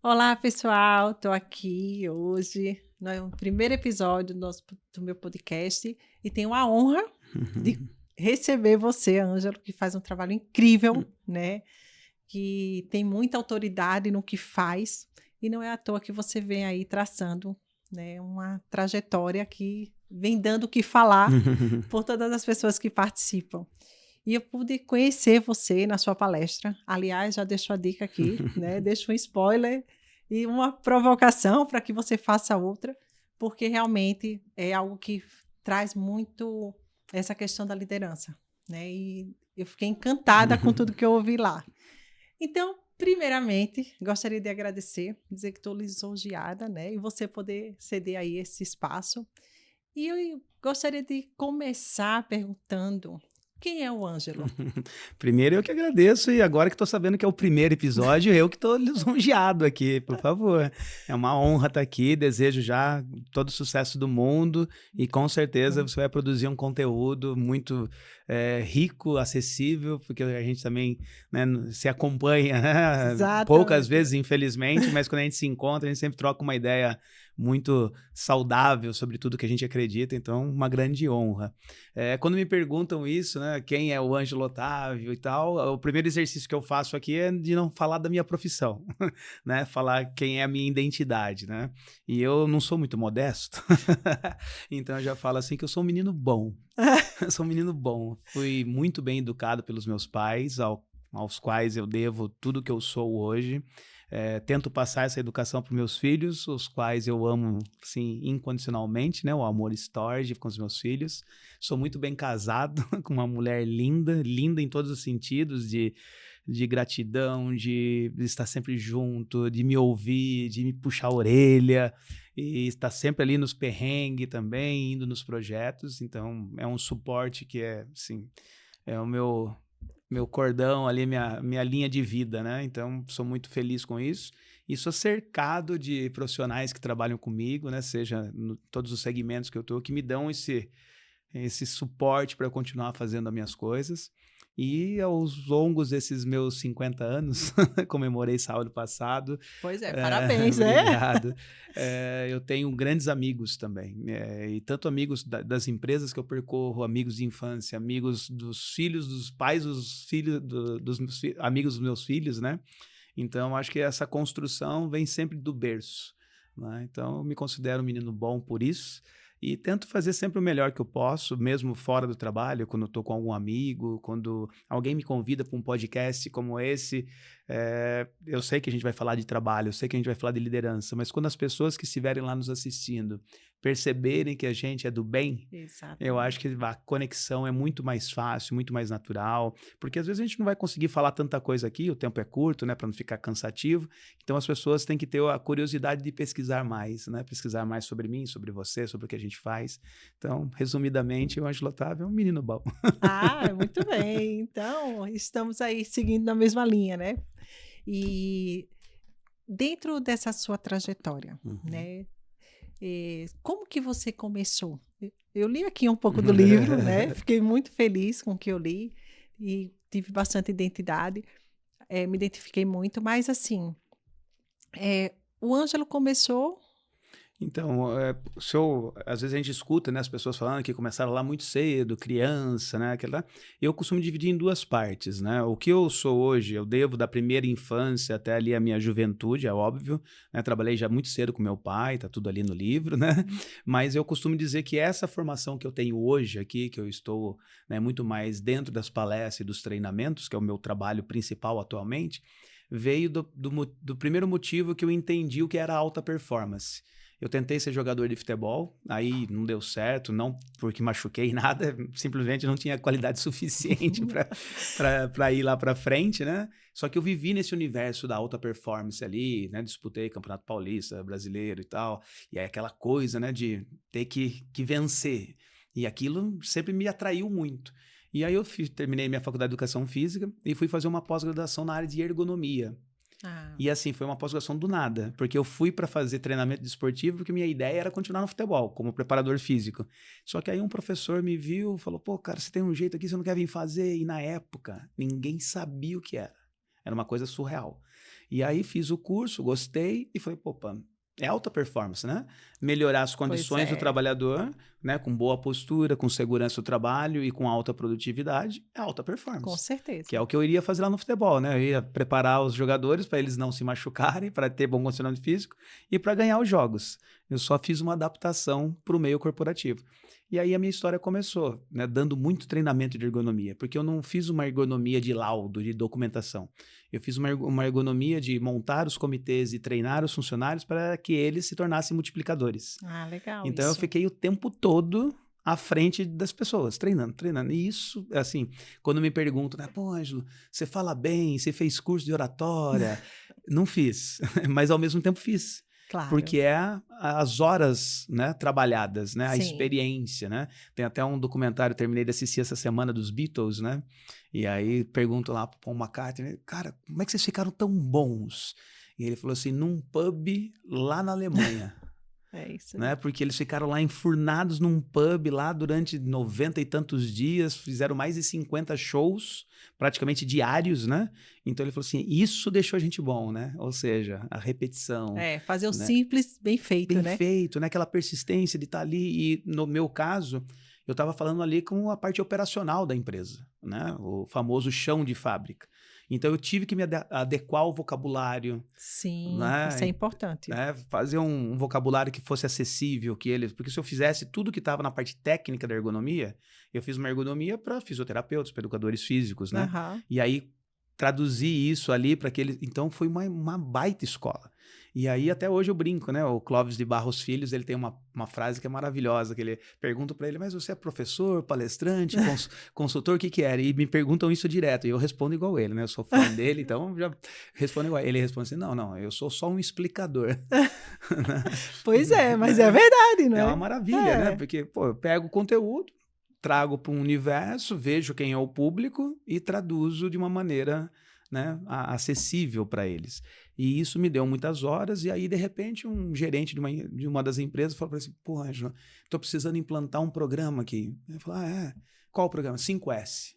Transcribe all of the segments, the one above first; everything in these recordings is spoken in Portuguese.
Olá, pessoal. Estou aqui hoje no primeiro episódio do meu podcast e tenho a honra de receber você, Ângelo, que faz um trabalho incrível, né? Que tem muita autoridade no que faz e não é à toa que você vem aí traçando, né, uma trajetória que vem dando o que falar por todas as pessoas que participam. E eu pude conhecer você na sua palestra. Aliás, já deixo a dica aqui, né? Deixo um spoiler e uma provocação para que você faça outra, porque realmente é algo que traz muito essa questão da liderança, né? E eu fiquei encantada com tudo que eu ouvi lá. Então, primeiramente, gostaria de agradecer, dizer que estou lisonjeada, né? E você poder ceder aí esse espaço. E eu gostaria de começar perguntando: quem é o Ângelo? Primeiro eu que agradeço e agora que estou sabendo que é o primeiro episódio, eu que estou lisonjeado aqui, por favor. É uma honra estar aqui, desejo já todo o sucesso do mundo e com certeza você vai produzir um conteúdo muito rico, acessível, porque a gente também, né, se acompanha, né, poucas Exatamente. vezes, infelizmente, mas quando a gente se encontra, a gente sempre troca uma ideia muito saudável sobre tudo que a gente acredita, então uma grande honra. Quando me perguntam isso, né, quem é o Ângelo Otávio e tal, o primeiro exercício que eu faço aqui é de não falar da minha profissão, né, falar quem é a minha identidade, né, e eu não sou muito modesto, então eu já falo assim que eu sou um menino bom, eu sou um menino bom, fui muito bem educado pelos meus pais, aos quais eu devo tudo que eu sou hoje. Tento passar essa educação para meus filhos, os quais eu amo, assim, incondicionalmente, né? O amor storge com os meus filhos. Sou muito bem casado com uma mulher linda, linda em todos os sentidos, de gratidão, de estar sempre junto, de me ouvir, de me puxar a orelha, e estar sempre ali nos perrengues também, indo nos projetos. Então, é um suporte que é, assim, é o meu cordão ali, minha linha de vida, né? Então, sou muito feliz com isso. E sou cercado de profissionais que trabalham comigo, né? Seja em todos os segmentos que eu estou, que me dão esse suporte para eu continuar fazendo as minhas coisas. E aos longos desses meus 50 anos, comemorei sábado passado, Pois é, parabéns, né? obrigado. Eu tenho grandes amigos também, e tanto amigos das empresas que eu percorro, amigos de infância, amigos dos filhos, dos pais dos filhos, amigos dos meus filhos, né? Então, acho que essa construção vem sempre do berço, né? Então, eu me considero um menino bom por isso e tento fazer sempre o melhor que eu posso, mesmo fora do trabalho, quando eu estou com algum amigo, quando alguém me convida para um podcast como esse. Eu sei que a gente vai falar de trabalho, eu sei que a gente vai falar de liderança, mas quando as pessoas que estiverem lá nos assistindo perceberem que a gente é do bem, eu acho Exatamente. que a conexão é muito mais fácil, muito mais natural, porque às vezes a gente não vai conseguir falar tanta coisa aqui, o tempo é curto, né, para não ficar cansativo. Então as pessoas têm que ter a curiosidade de pesquisar mais, né, pesquisar mais sobre mim, sobre você, sobre o que a gente faz. Então, resumidamente, o Ângelo Otávio é um menino bom. Muito bem. Então, estamos aí seguindo na mesma linha, né? E dentro dessa sua trajetória, Uhum. né? Como que você começou? Eu li aqui um pouco do livro, né? Fiquei muito feliz com o que eu li e tive bastante identidade, me identifiquei muito, mas assim, o Ângelo começou. Então, às vezes a gente escuta, né, as pessoas falando que começaram lá muito cedo, criança, né, aquela. Eu costumo dividir em duas partes, né? O que eu sou hoje, eu devo da primeira infância até ali a minha juventude, é óbvio, né? Trabalhei já muito cedo com meu pai, tá tudo ali no livro, né? Mas eu costumo dizer que essa formação que eu tenho hoje aqui, que eu estou, né, muito mais dentro das palestras e dos treinamentos, que é o meu trabalho principal atualmente, veio do primeiro motivo que eu entendi o que era alta performance. Eu tentei ser jogador de futebol, aí não deu certo, não porque machuquei nada, simplesmente não tinha qualidade suficiente para ir lá para frente, né? Só que eu vivi nesse universo da alta performance ali, né? Disputei Campeonato Paulista, brasileiro e tal, e é aquela coisa, né, de ter que vencer. E aquilo sempre me atraiu muito. E aí eu terminei minha faculdade de Educação Física e fui fazer uma pós-graduação na área de ergonomia. Ah, E assim, foi uma pós-graduação do nada, porque eu fui para fazer treinamento desportivo porque minha ideia era continuar no futebol, como preparador físico. Só que aí um professor me viu, falou, pô, cara, você tem um jeito aqui, você não quer vir fazer? E na época, ninguém sabia o que era. Era uma coisa surreal. E aí fiz o curso, gostei e falei, opa, é alta performance, né? Melhorar as condições do trabalhador, né? Com boa postura, com segurança do trabalho e com alta produtividade, é alta performance. Com certeza. Que é o que eu iria fazer lá no futebol, né? Eu ia preparar os jogadores para eles não se machucarem, para ter bom condicionamento físico e para ganhar os jogos. Eu só fiz uma adaptação para o meio corporativo. E aí a minha história começou, né? Dando muito treinamento de ergonomia, porque eu não fiz uma ergonomia de laudo, de documentação. Eu fiz uma ergonomia de montar os comitês e treinar os funcionários para que eles se tornassem multiplicadores. Ah, legal. Então eu fiquei o tempo todo à frente das pessoas, treinando. E isso, assim, quando me perguntam, né, pô, Ângelo, você fala bem, você fez curso de oratória. Não fiz, mas ao mesmo tempo fiz. Claro. Porque é as horas, né, trabalhadas, né, a Sim. experiência, né? Tem até um documentário, terminei de assistir essa semana, dos Beatles, né? E aí pergunto lá pro Paul McCartney, cara, como é que vocês ficaram tão bons? E ele falou assim, num pub lá na Alemanha. É isso. Né? Porque eles ficaram lá enfurnados num pub lá durante 90 e tantos dias, fizeram mais de 50 shows, praticamente diários, né? Então ele falou assim, isso deixou a gente bom, né? Ou seja, a repetição. Fazer o né? simples bem feito, né? Bem feito, né? Aquela persistência de estar ali. E no meu caso, eu estava falando ali com a parte operacional da empresa, né? O famoso chão de fábrica. Então eu tive que me adequar ao vocabulário. Sim, né? isso é importante. Fazer um vocabulário que fosse acessível, porque se eu fizesse tudo que estava na parte técnica da ergonomia, eu fiz uma ergonomia para fisioterapeutas, para educadores físicos, né? Uhum. E aí traduzi isso ali para aquele. Então foi uma baita escola. E aí até hoje eu brinco, né? O Clóvis de Barros Filhos, ele tem uma frase que é maravilhosa, que ele pergunta para ele, mas você é professor, palestrante, consultor, o que era? E me perguntam isso direto, e eu respondo igual ele, né? Eu sou fã dele, então já respondo igual. Ele responde assim, não, eu sou só um explicador. Pois é, mas é verdade, não é? É uma maravilha, né? Porque, pô, eu pego o conteúdo, trago para um universo, vejo quem é o público e traduzo de uma maneira, né, acessível para eles. E isso me deu muitas horas, e aí, de repente, um gerente de uma das empresas falou assim, pô, Ângelo, estou precisando implantar um programa aqui. Eu falei, qual o programa? 5S.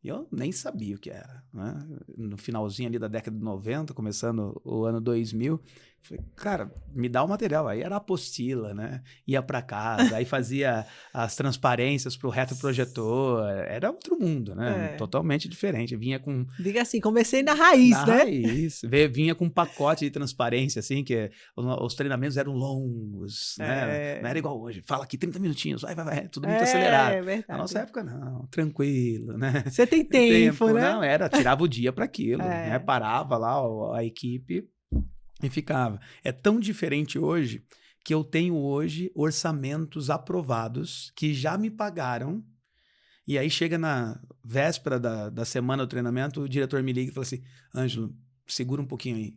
E eu nem sabia o que era, né? No finalzinho ali da década de 90, começando o ano 2000, falei, cara, me dá o material. Aí era a apostila, né? Ia para casa, aí fazia as transparências para o retroprojetor. Era outro mundo, né? Totalmente diferente. Vinha com... Diga assim, comecei na raiz, né? Raiz. Vinha com um pacote de transparência, assim, que os treinamentos eram longos, né? Não era igual hoje. Fala aqui 30 minutinhos, vai, tudo muito acelerado. É verdade. Na nossa época, não. Tranquilo, né? Você tem tempo, né? Não, tirava o dia para aquilo, né? Parava lá a equipe e ficava. É tão diferente hoje que eu tenho hoje orçamentos aprovados que já me pagaram. E aí chega na véspera da semana do treinamento, o diretor me liga e fala assim, Ângelo, segura um pouquinho aí,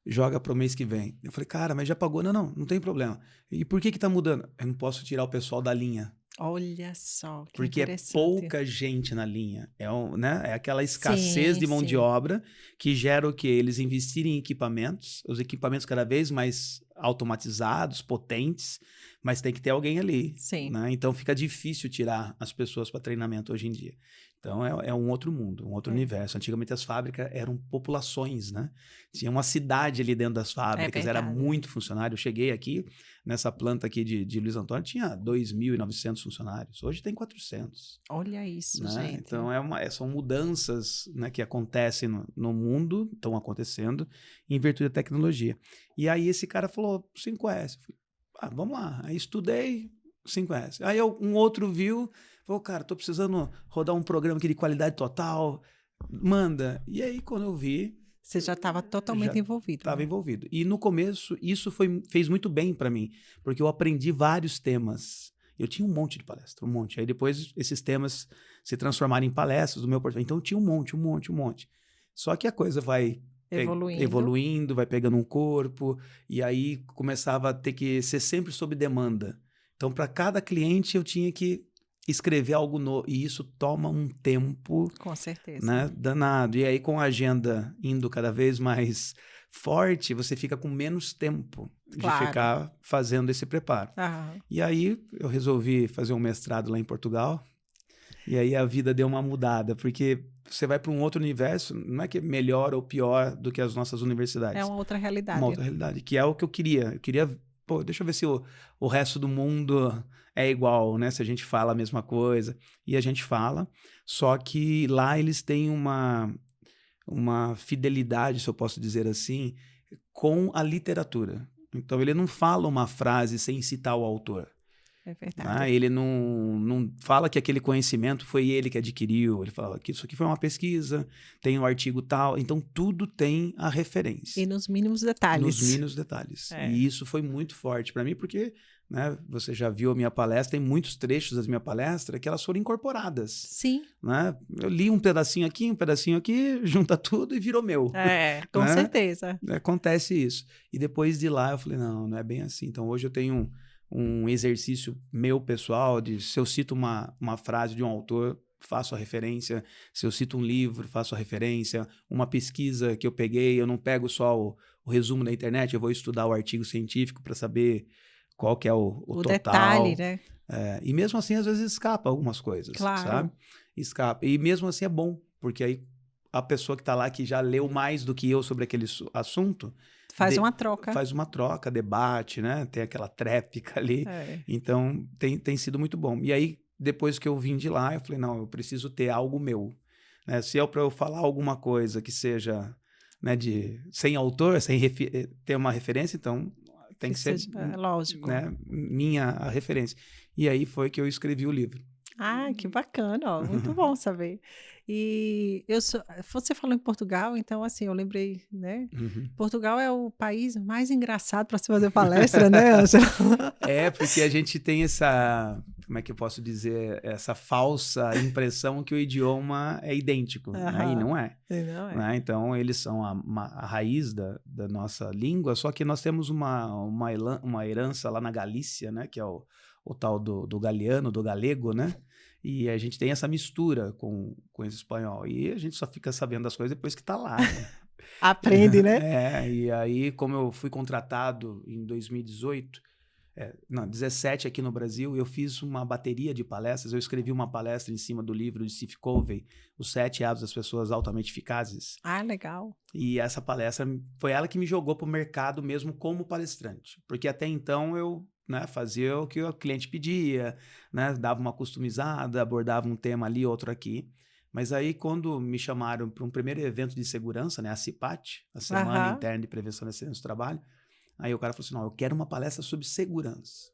joga para o mês que vem. Eu falei, cara, mas já pagou? Não tem problema. E por que tá mudando? Eu não posso tirar o pessoal da linha. Olha só, que porque é pouca gente na linha. É aquela escassez de mão de obra que gera o quê? Eles investirem em equipamentos, os equipamentos cada vez mais automatizados, potentes, mas tem que ter alguém ali. Né? Então fica difícil tirar as pessoas para treinamento hoje em dia. Então é um outro mundo, um outro universo. Antigamente as fábricas eram populações, né? Tinha uma cidade ali dentro das fábricas, era muito funcionário. Eu cheguei aqui, nessa planta aqui de Luiz Antônio, tinha 2.900 funcionários. Hoje tem 400. Olha isso, né? gente. Então são mudanças, né, que acontecem no mundo, estão acontecendo, em virtude da tecnologia. E aí esse cara falou, 5S. Eu falei, vamos lá. Aí estudei, 5S. Aí um outro viu... Falei, cara, tô precisando rodar um programa aqui de qualidade total, manda. E aí, quando eu vi... Você já estava totalmente envolvido. Estava envolvido. E no começo, isso fez muito bem para mim, porque eu aprendi vários temas. Eu tinha um monte de palestra, um monte. Aí depois esses temas se transformaram em palestras do meu portfólio. Então eu tinha um monte. Só que a coisa vai evoluindo, vai pegando um corpo, e aí começava a ter que ser sempre sob demanda. Então, para cada cliente, eu tinha que escrever algo novo, e isso toma um tempo, com certeza, né, danado. E aí, com a agenda indo cada vez mais forte, você fica com menos tempo de ficar fazendo esse preparo. E aí, eu resolvi fazer um mestrado lá em Portugal. E aí a vida deu uma mudada, porque você vai para um outro universo, não é que é melhor ou pior do que as nossas universidades. É uma outra realidade. Uma outra realidade, que é o que eu queria. Eu queria, pô, deixa eu ver se o resto do mundo é igual, né? Se a gente fala a mesma coisa. E a gente fala, só que lá eles têm uma fidelidade, se eu posso dizer assim, com a literatura. Então ele não fala uma frase sem citar o autor. É verdade. Ele não fala que aquele conhecimento foi ele que adquiriu. Ele fala que isso aqui foi uma pesquisa, tem um artigo tal. Então, tudo tem a referência. E nos mínimos detalhes. Nos mínimos detalhes. É. E isso foi muito forte para mim, porque né, você já viu a minha palestra, tem muitos trechos da minha palestra que elas foram incorporadas. Sim. Né? Eu li um pedacinho aqui, junta tudo e virou meu. Com né? certeza. Acontece isso. E depois de lá eu falei, não é bem assim. Então, hoje eu tenho um exercício meu pessoal de se eu cito uma frase de um autor, faço a referência. Se eu cito um livro, faço a referência. Uma pesquisa que eu peguei, eu não pego só o resumo da internet, eu vou estudar o artigo científico para saber qual que é o total. Detalhe, né? E mesmo assim, às vezes escapa algumas coisas, claro. sabe? Escapa. E mesmo assim é bom, porque aí a pessoa que está lá, que já leu mais do que eu sobre aquele assunto, faz uma troca. Faz uma troca, debate, né? Tem aquela tréplica ali. Então, tem sido muito bom. E aí, depois que eu vim de lá, eu falei, não, eu preciso ter algo meu. Né? Se é para eu falar alguma coisa que seja né, sem autor, sem ter uma referência, então tem que ser lógico. Né, a referência. E aí foi que eu escrevi o livro. Que bacana, ó, muito bom saber. E você falou em Portugal, então assim, eu lembrei, né? Portugal é o país mais engraçado para se fazer palestra, né, Ângelo? Porque a gente tem essa, como é que eu posso dizer, essa falsa impressão que o idioma é idêntico, né? E não é. Né? Então, eles são a raiz da nossa língua, só que nós temos uma herança lá na Galícia, né? Que é o tal do galiano, do galego, né? E a gente tem essa mistura com esse espanhol. E a gente só fica sabendo das coisas depois que tá lá. Né? Aprende, né? E aí, como eu fui contratado em 2018, 17 aqui no Brasil, eu fiz uma bateria de palestras. Eu escrevi uma palestra em cima do livro de Steve Covey, Os 7 Hábitos das Pessoas Altamente Eficazes. Legal. E essa palestra foi ela que me jogou para o mercado mesmo como palestrante. Porque até então eu fazia o que o cliente pedia, né, dava uma customizada, abordava um tema ali, outro aqui. Mas aí, quando me chamaram para um primeiro evento de segurança, né, a CIPAT, a Semana Interna de Prevenção e Segurança do Trabalho, aí o cara falou assim, não, eu quero uma palestra sobre segurança.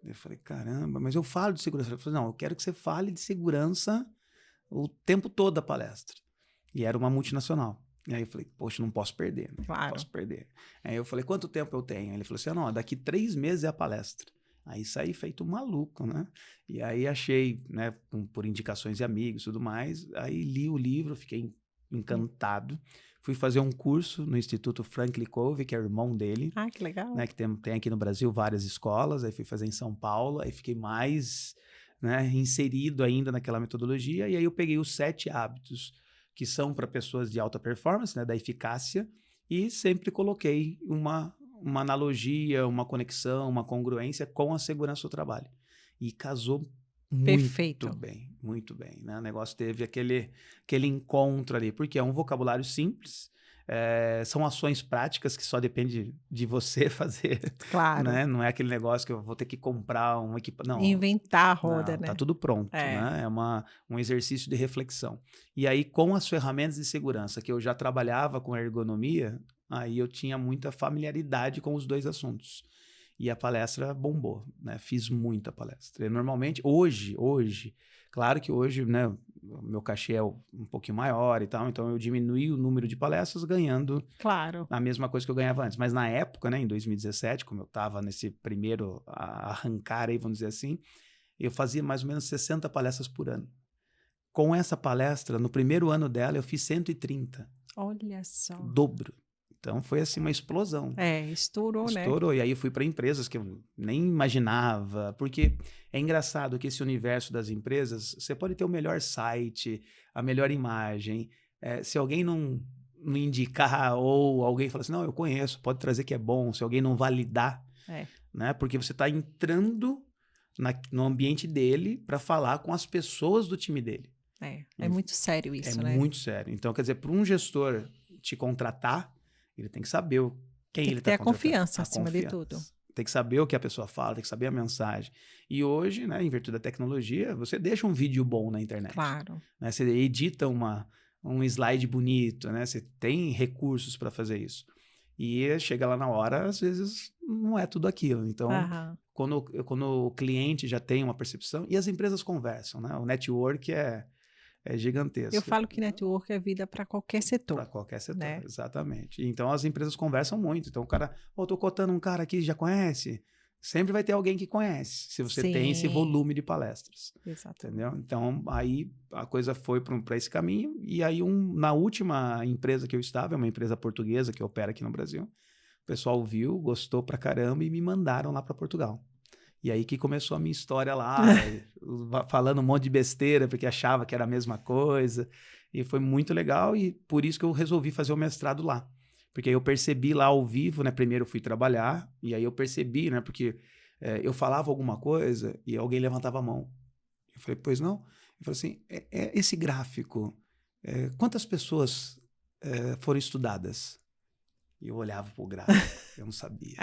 Eu falei, caramba, mas eu falo de segurança. Ele falou, não, eu quero que você fale de segurança o tempo todo da palestra. E era uma multinacional. E aí eu falei, poxa, não posso perder. Né? Claro. Não posso perder. Aí eu falei, quanto tempo eu tenho? Ele falou assim, não, daqui 3 meses é a palestra. Aí saí feito maluco, né? E aí achei, né, por indicações de amigos e tudo mais, aí li o livro, fiquei encantado. Fui fazer um curso no Instituto Franklin Covey, que é o irmão dele. Que legal. Né, que tem aqui no Brasil várias escolas, aí fui fazer em São Paulo, aí fiquei mais inserido ainda naquela metodologia, e aí eu peguei os 7 hábitos que são para pessoas de alta performance, né, da eficácia, e sempre coloquei uma analogia, uma conexão, uma congruência com a segurança do trabalho. E casou Perfeito. muito bem. Né? O negócio teve aquele encontro ali, porque é um vocabulário simples, são ações práticas que só depende de você fazer. Claro. Né? Não é aquele negócio que eu vou ter que comprar um equipamento. Inventar a roda, né? Tá tudo pronto. Né? É um exercício de reflexão. E aí, com as ferramentas de segurança, que eu já trabalhava com ergonomia, aí eu tinha muita familiaridade com os dois assuntos. E a palestra bombou, né? Fiz muita palestra. Normalmente, hoje, claro que hoje, né, o meu cachê é um pouquinho maior e tal, então eu diminui o número de palestras ganhando a mesma coisa que eu ganhava antes. Mas na época, né, em 2017, como eu estava nesse primeiro arrancar aí, vamos dizer assim, eu fazia mais ou menos 60 palestras por ano. Com essa palestra, no primeiro ano dela, eu fiz 130. Olha só. Dobro. Então, foi assim uma explosão. Estourou, né? Estourou. E aí eu fui para empresas que eu nem imaginava. Porque é engraçado que esse universo das empresas, você pode ter o melhor site, a melhor imagem. Se alguém não indicar ou alguém falar assim, não, eu conheço, pode trazer que é bom. Se alguém não validar, né? Porque você está entrando no ambiente dele para falar com as pessoas do time dele. É muito sério isso, né? É muito sério. Então, quer dizer, para um gestor te contratar, ele tem que saber quem ele está contratando. Tem que ter a confiança acima de tudo. Tem que saber o que a pessoa fala, tem que saber a mensagem. E hoje, né, em virtude da tecnologia, você deixa um vídeo bom na internet. Claro. Né? Você edita um slide bonito, né? Você tem recursos para fazer isso. E chega lá na hora, às vezes não é tudo aquilo. Então, quando o cliente já tem uma percepção, e as empresas conversam, né? O network é gigantesco. Eu falo que network é vida para qualquer setor. Para qualquer setor, né? Exatamente. Então, as empresas conversam muito. Então, o cara, tô cotando um cara aqui, já conhece? Sempre vai ter alguém que conhece, se você tem esse volume de palestras. Exatamente. Entendeu? Então, aí a coisa foi para esse caminho. E aí, na última empresa que eu estava, é uma empresa portuguesa que opera aqui no Brasil, o pessoal viu, gostou pra caramba e me mandaram lá para Portugal. E aí que começou a minha história lá, falando um monte de besteira, porque achava que era a mesma coisa. E foi muito legal e por isso que eu resolvi fazer o mestrado lá. Porque aí eu percebi lá ao vivo, né? Primeiro eu fui trabalhar e aí eu percebi, né? Porque eu falava alguma coisa e alguém levantava a mão. Eu falei, pois não? Eu falei assim, esse gráfico, quantas pessoas foram estudadas? E eu olhava pro gráfico, eu não sabia.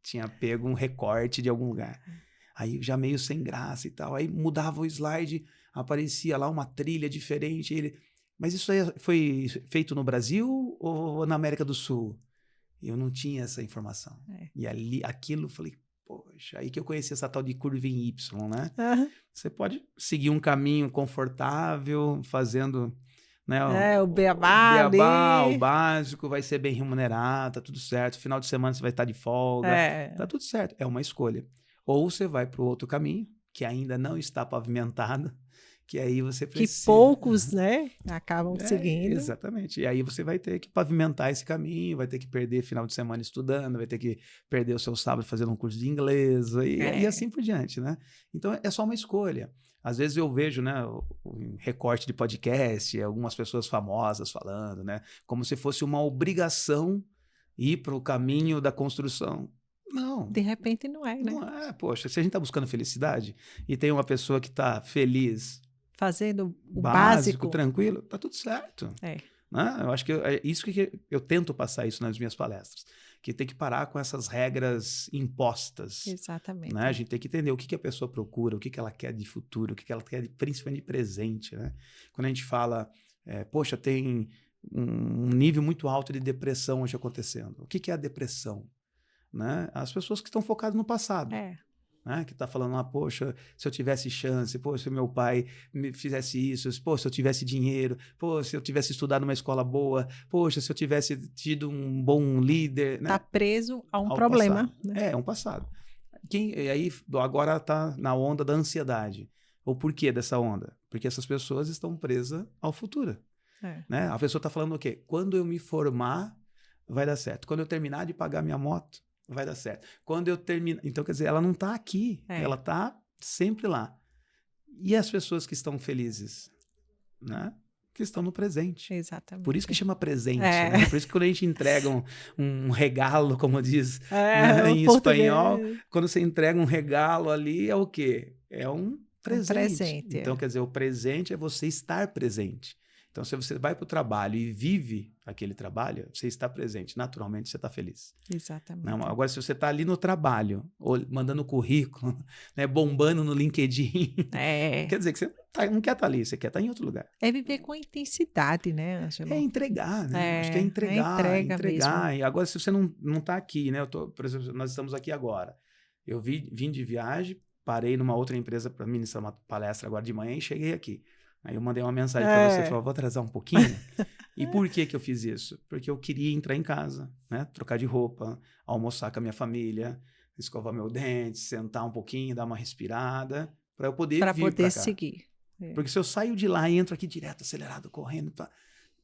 Tinha pego um recorte de algum lugar. Aí já meio sem graça e tal. Aí mudava o slide, aparecia lá uma trilha diferente. Mas isso aí foi feito no Brasil ou na América do Sul? Eu não tinha essa informação. E ali, aquilo, falei, poxa, aí que eu conheci essa tal de curva em Y, né? Você pode seguir um caminho confortável, fazendo... Né, o beabá, o básico, vai ser bem remunerado, tá tudo certo. Final de semana você vai estar de folga, tá tudo certo. É uma escolha. Ou você vai para o outro caminho, que ainda não está pavimentado, que aí você precisa... Que poucos, né, acabam seguindo. Exatamente. E aí você vai ter que pavimentar esse caminho, vai ter que perder final de semana estudando, vai ter que perder o seu sábado fazendo um curso de inglês, e assim por diante, né? Então, é só uma escolha. Às vezes eu vejo, né, um recorte de podcast, algumas pessoas famosas falando, né, como se fosse uma obrigação ir para o caminho da construção. Não. De repente não é, né? Não é, poxa, se a gente está buscando felicidade e tem uma pessoa que está feliz, fazendo o básico, tranquilo, tá tudo certo. Né? Eu acho que é isso que eu tento passar isso nas minhas palestras. Que tem que parar com essas regras impostas. Exatamente. Né? A gente tem que entender o que a pessoa procura, o que ela quer de futuro, o que ela quer principalmente de presente. Né? Quando a gente fala, poxa, tem um nível muito alto de depressão hoje acontecendo. O que é a depressão? Né? As pessoas que estão focadas no passado. Né? Que está falando, poxa, se eu tivesse chance, pô, se meu pai me fizesse isso, pô, se eu tivesse dinheiro, pô, se eu tivesse estudado numa escola boa, poxa, se eu tivesse tido um bom líder. Né? Tá preso a um problema. Né? É um passado. E aí agora está na onda da ansiedade. O porquê dessa onda? Porque essas pessoas estão presas ao futuro. Né? A pessoa está falando o quê? Quando eu me formar, vai dar certo. Quando eu terminar de pagar minha moto, vai dar certo. Quando eu termino... Então, quer dizer, ela não está aqui. Ela está sempre lá. E as pessoas que estão felizes? Né? Que estão no presente. Exatamente. Por isso que chama presente. Né? Por isso que quando a gente entrega um regalo, como diz em espanhol, quando você entrega um regalo ali, é o quê? É um presente. Então, quer dizer, o presente é você estar presente. Então, se você vai para o trabalho e vive aquele trabalho, você está presente. Naturalmente, você está feliz. Exatamente. Não, agora, se você está ali no trabalho, ou mandando currículo, né, bombando no LinkedIn, quer dizer que você não quer estar ali, você quer estar em outro lugar. É viver com intensidade, né, Ângelo? É entregar, né? Acho que é entregar. Mesmo. E agora, se você não está aqui, né? Por exemplo, nós estamos aqui agora. Eu vim de viagem, parei numa outra empresa para ministrar uma palestra agora de manhã e cheguei aqui. Aí eu mandei uma mensagem para você, falou, vou atrasar um pouquinho. E por que eu fiz isso? Porque eu queria entrar em casa, né? Trocar de roupa, almoçar com a minha família, escovar meu dente, sentar um pouquinho, dar uma respirada, para eu poder vir para cá. Para poder seguir. Porque se eu saio de lá e entro aqui direto, acelerado, correndo,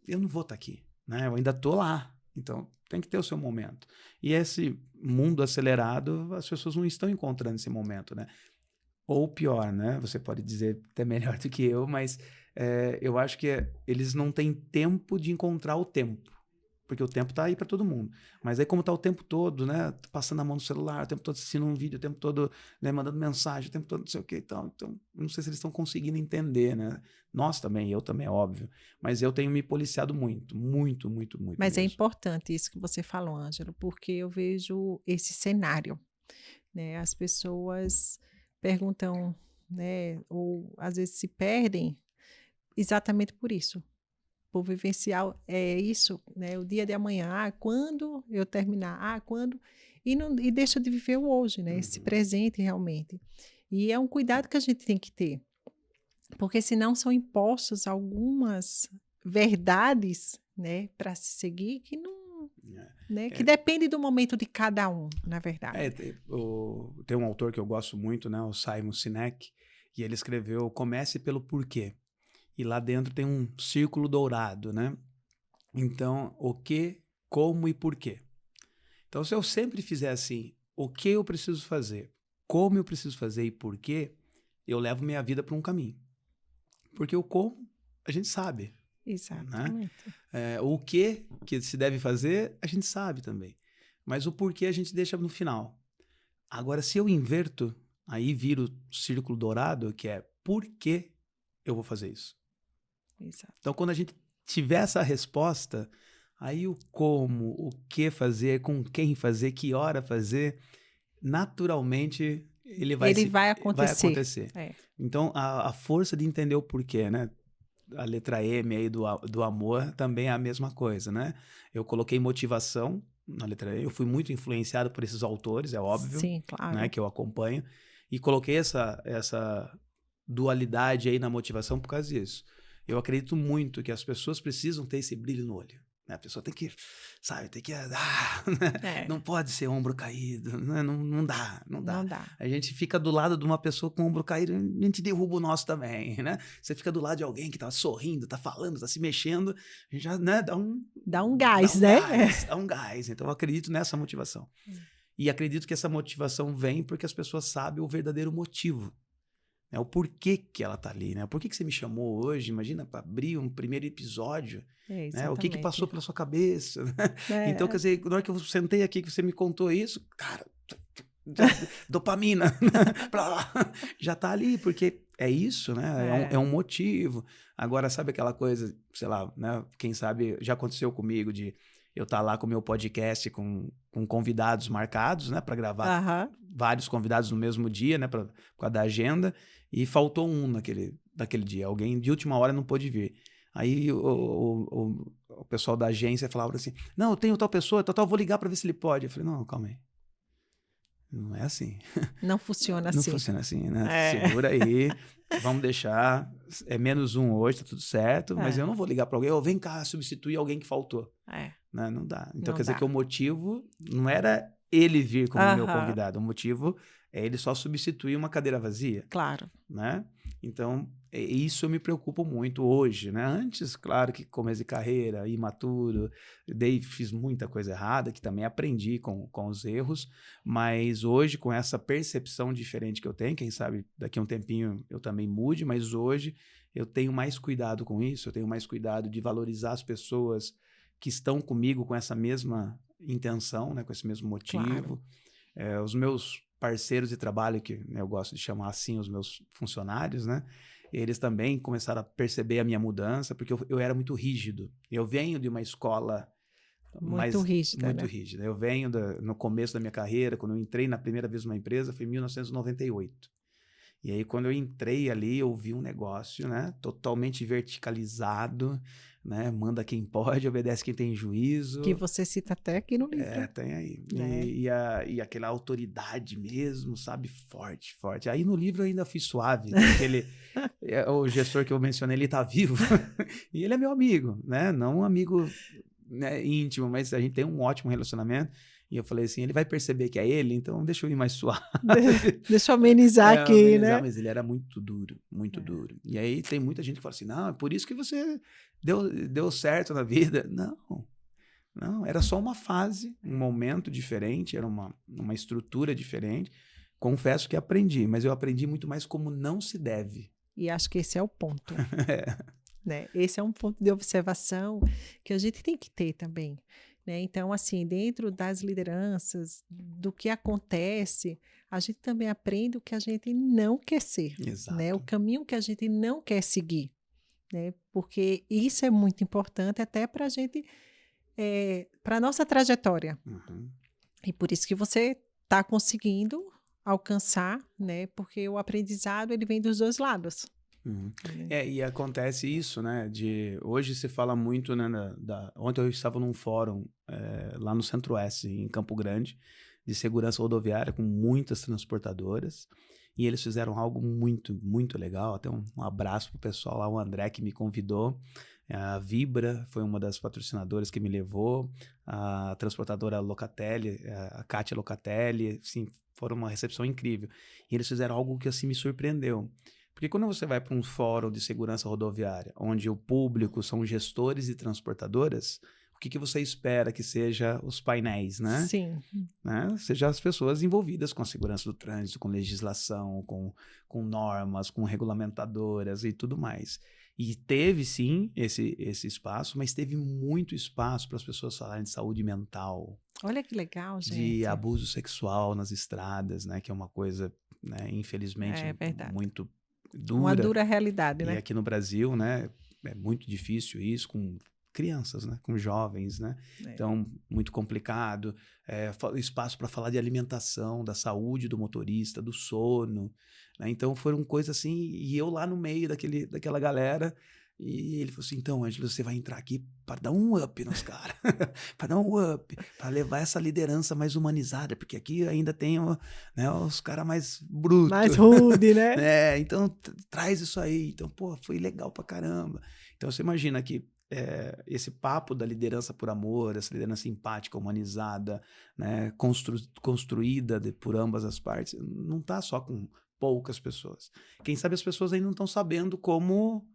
eu não vou estar aqui, né? Eu ainda estou lá. Então, tem que ter o seu momento. E esse mundo acelerado, as pessoas não estão encontrando esse momento, né? Ou pior, né? Você pode dizer até melhor do que eu, mas eu acho que eles não têm tempo de encontrar o tempo. porque o tempo tá aí para todo mundo. Mas aí como tá o tempo todo, né, passando a mão no celular, o tempo todo assistindo um vídeo, o tempo todo, né, mandando mensagem, o tempo todo não sei o que e tal. Então, não sei se eles estão conseguindo entender, né? Nós também, eu também, é óbvio. Mas eu tenho me policiado muito, muito, muito, muito Mas é mesmo. importante isso que você falou, Ângelo, porque eu vejo esse cenário, né? As pessoas perguntam, né? Ou às vezes se perdem exatamente por isso. Por vivenciar isso, né? O dia de amanhã, quando eu terminar, quando... E deixa de viver o hoje, né? Esse presente realmente. E é um cuidado que a gente tem que ter, porque senão são impostos algumas verdades, né, para se seguir que não, né, que depende do momento de cada um, na verdade. Tem um autor que eu gosto muito, né, o Simon Sinek, e ele escreveu Comece pelo Porquê. E lá dentro tem um círculo dourado, né? Então, o que, como e porquê. Então, se eu sempre fizer assim, o que eu preciso fazer, como eu preciso fazer e porquê, eu levo minha vida para um caminho. Porque o como, a gente sabe. Exatamente. Né? O que se deve fazer, a gente sabe também. Mas o porquê a gente deixa no final. Agora, se eu inverto, aí vira o círculo dourado, que é por que eu vou fazer isso. Exato. Então, quando a gente tiver essa resposta, aí o como, o que fazer, com quem fazer, que hora fazer, naturalmente ele vai acontecer. É. Então, a força de entender o porquê, né? A letra M aí do amor também é a mesma coisa, né? Eu coloquei motivação na letra E, eu fui muito influenciado por esses autores, é óbvio. Sim, claro. Né, que eu acompanho, e coloquei essa dualidade aí na motivação por causa disso. Eu acredito muito que as pessoas precisam ter esse brilho no olho. Né? A pessoa tem que, sabe, tem que... Não pode ser ombro caído, né? Não dá. A gente fica do lado de uma pessoa com o ombro caído, a gente derruba o nosso também, né? Você fica do lado de alguém que tá sorrindo, tá falando, tá se mexendo, a gente já, né, dá um gás, né? Dá um gás. Então eu acredito nessa motivação. E acredito que essa motivação vem porque as pessoas sabem o verdadeiro motivo. Né? O porquê que ela tá ali, né? Por que você me chamou hoje? Imagina, para abrir um primeiro episódio. Né? O que passou pela sua cabeça? Né? Então, quer dizer, na hora que eu sentei aqui, que você me contou isso, cara, dopamina, já tá ali, porque é isso, né? É um motivo. Agora, sabe aquela coisa, sei lá, né? Quem sabe já aconteceu comigo de eu estar lá com o meu podcast com convidados marcados, né? Para gravar vários convidados no mesmo dia, né? Por causa da agenda. E faltou um naquele dia. Alguém de última hora não pôde vir. Aí o pessoal da agência falava assim, não, eu tenho tal pessoa, tal, vou ligar para ver se ele pode. Eu falei, não, calma aí. Não é assim. Não funciona assim. Não funciona assim, né? Segura aí, vamos deixar. É -1 hoje, tá tudo certo, mas eu não vou ligar para alguém, vem cá substituir alguém que faltou. Né? Não dá. Então, quer dizer que o motivo não era ele vir como meu convidado, o motivo é ele só substituir uma cadeira vazia. Claro. Né? Então, isso eu me preocupo muito hoje, né? Antes, claro que começo de carreira, imaturo, fiz muita coisa errada, que também aprendi com os erros, mas hoje, com essa percepção diferente que eu tenho, quem sabe daqui a um tempinho eu também mude, mas hoje eu tenho mais cuidado com isso, eu tenho mais cuidado de valorizar as pessoas que estão comigo com essa mesma intenção, né? Com esse mesmo motivo. Claro. Os meus parceiros de trabalho, que né, eu gosto de chamar assim os meus funcionários, né? Eles também começaram a perceber a minha mudança, porque eu era muito rígido. Eu venho de uma escola muito rígida. Eu venho no começo da minha carreira, quando eu entrei na primeira vez numa empresa, foi em 1998. E aí, quando eu entrei ali, eu vi um negócio, né? Totalmente verticalizado, né? Manda quem pode, obedece quem tem juízo. Que você cita até aqui no livro. Tem aí. E aquela autoridade mesmo, sabe? Forte, forte. Aí no livro eu ainda fui suave. O gestor que eu mencionei, ele tá vivo. E ele é meu amigo, né? Não um amigo, né, íntimo, mas a gente tem um ótimo relacionamento. E eu falei assim, ele vai perceber que é ele, então deixa eu ir mais suave. Deixa eu amenizar aqui, né? Mas ele era muito duro, muito duro. E aí tem muita gente que fala assim, não, é por isso que você deu certo na vida. Não, era só uma fase, um momento diferente, era uma estrutura diferente. Confesso que aprendi, mas eu aprendi muito mais como não se deve. E acho que esse é o ponto. né? Esse é um ponto de observação que a gente tem que ter também, né? Então, assim, dentro das lideranças, do que acontece, a gente também aprende o que a gente não quer ser, né? O Exato. caminho que a gente não quer seguir, né? Porque isso é muito importante até para a gente, para a nossa trajetória. Uhum. E por isso que você está conseguindo alcançar, né? Porque o aprendizado ele vem dos dois lados. Uhum. Né? E acontece isso, né? Hoje se fala muito, né? Ontem eu estava num fórum lá no Centro-Oeste, em Campo Grande, de segurança rodoviária, com muitas transportadoras. E eles fizeram algo muito, muito legal. Até um abraço pro pessoal lá, o André que me convidou. A Vibra foi uma das patrocinadoras que me levou. A transportadora Locatelli, a Kátia Locatelli, assim, foram uma recepção incrível. E eles fizeram algo que assim me surpreendeu. Porque quando você vai para um fórum de segurança rodoviária, onde o público são gestores e transportadoras, o que você espera que seja os painéis, né? Sim. Seja as pessoas envolvidas com a segurança do trânsito, com legislação, com normas, com regulamentadoras e tudo mais. E teve, sim, esse espaço, mas teve muito espaço para as pessoas falarem de saúde mental, Olha que legal, gente. de abuso sexual nas estradas, né? Que é uma coisa, né, infelizmente, verdade. muito Uma dura. dura realidade, E né? aqui no Brasil, né, é muito difícil isso com crianças, né, com jovens, né? Então, muito complicado. Espaço para falar de alimentação, da saúde do motorista, do sono, né? Então, foram coisas assim, e eu lá no meio daquela galera, e ele falou assim, então, Ângelo, você vai entrar aqui para dar um up nos caras, para dar um up, para levar essa liderança mais humanizada, porque aqui ainda tem os caras mais brutos. Mais rude, né? Então traz isso aí. Então, pô, foi legal pra caramba. Então, você imagina que esse papo da liderança por amor, essa liderança empática, humanizada, né, construída por ambas as partes, não tá só com poucas pessoas. Quem sabe as pessoas ainda não estão sabendo como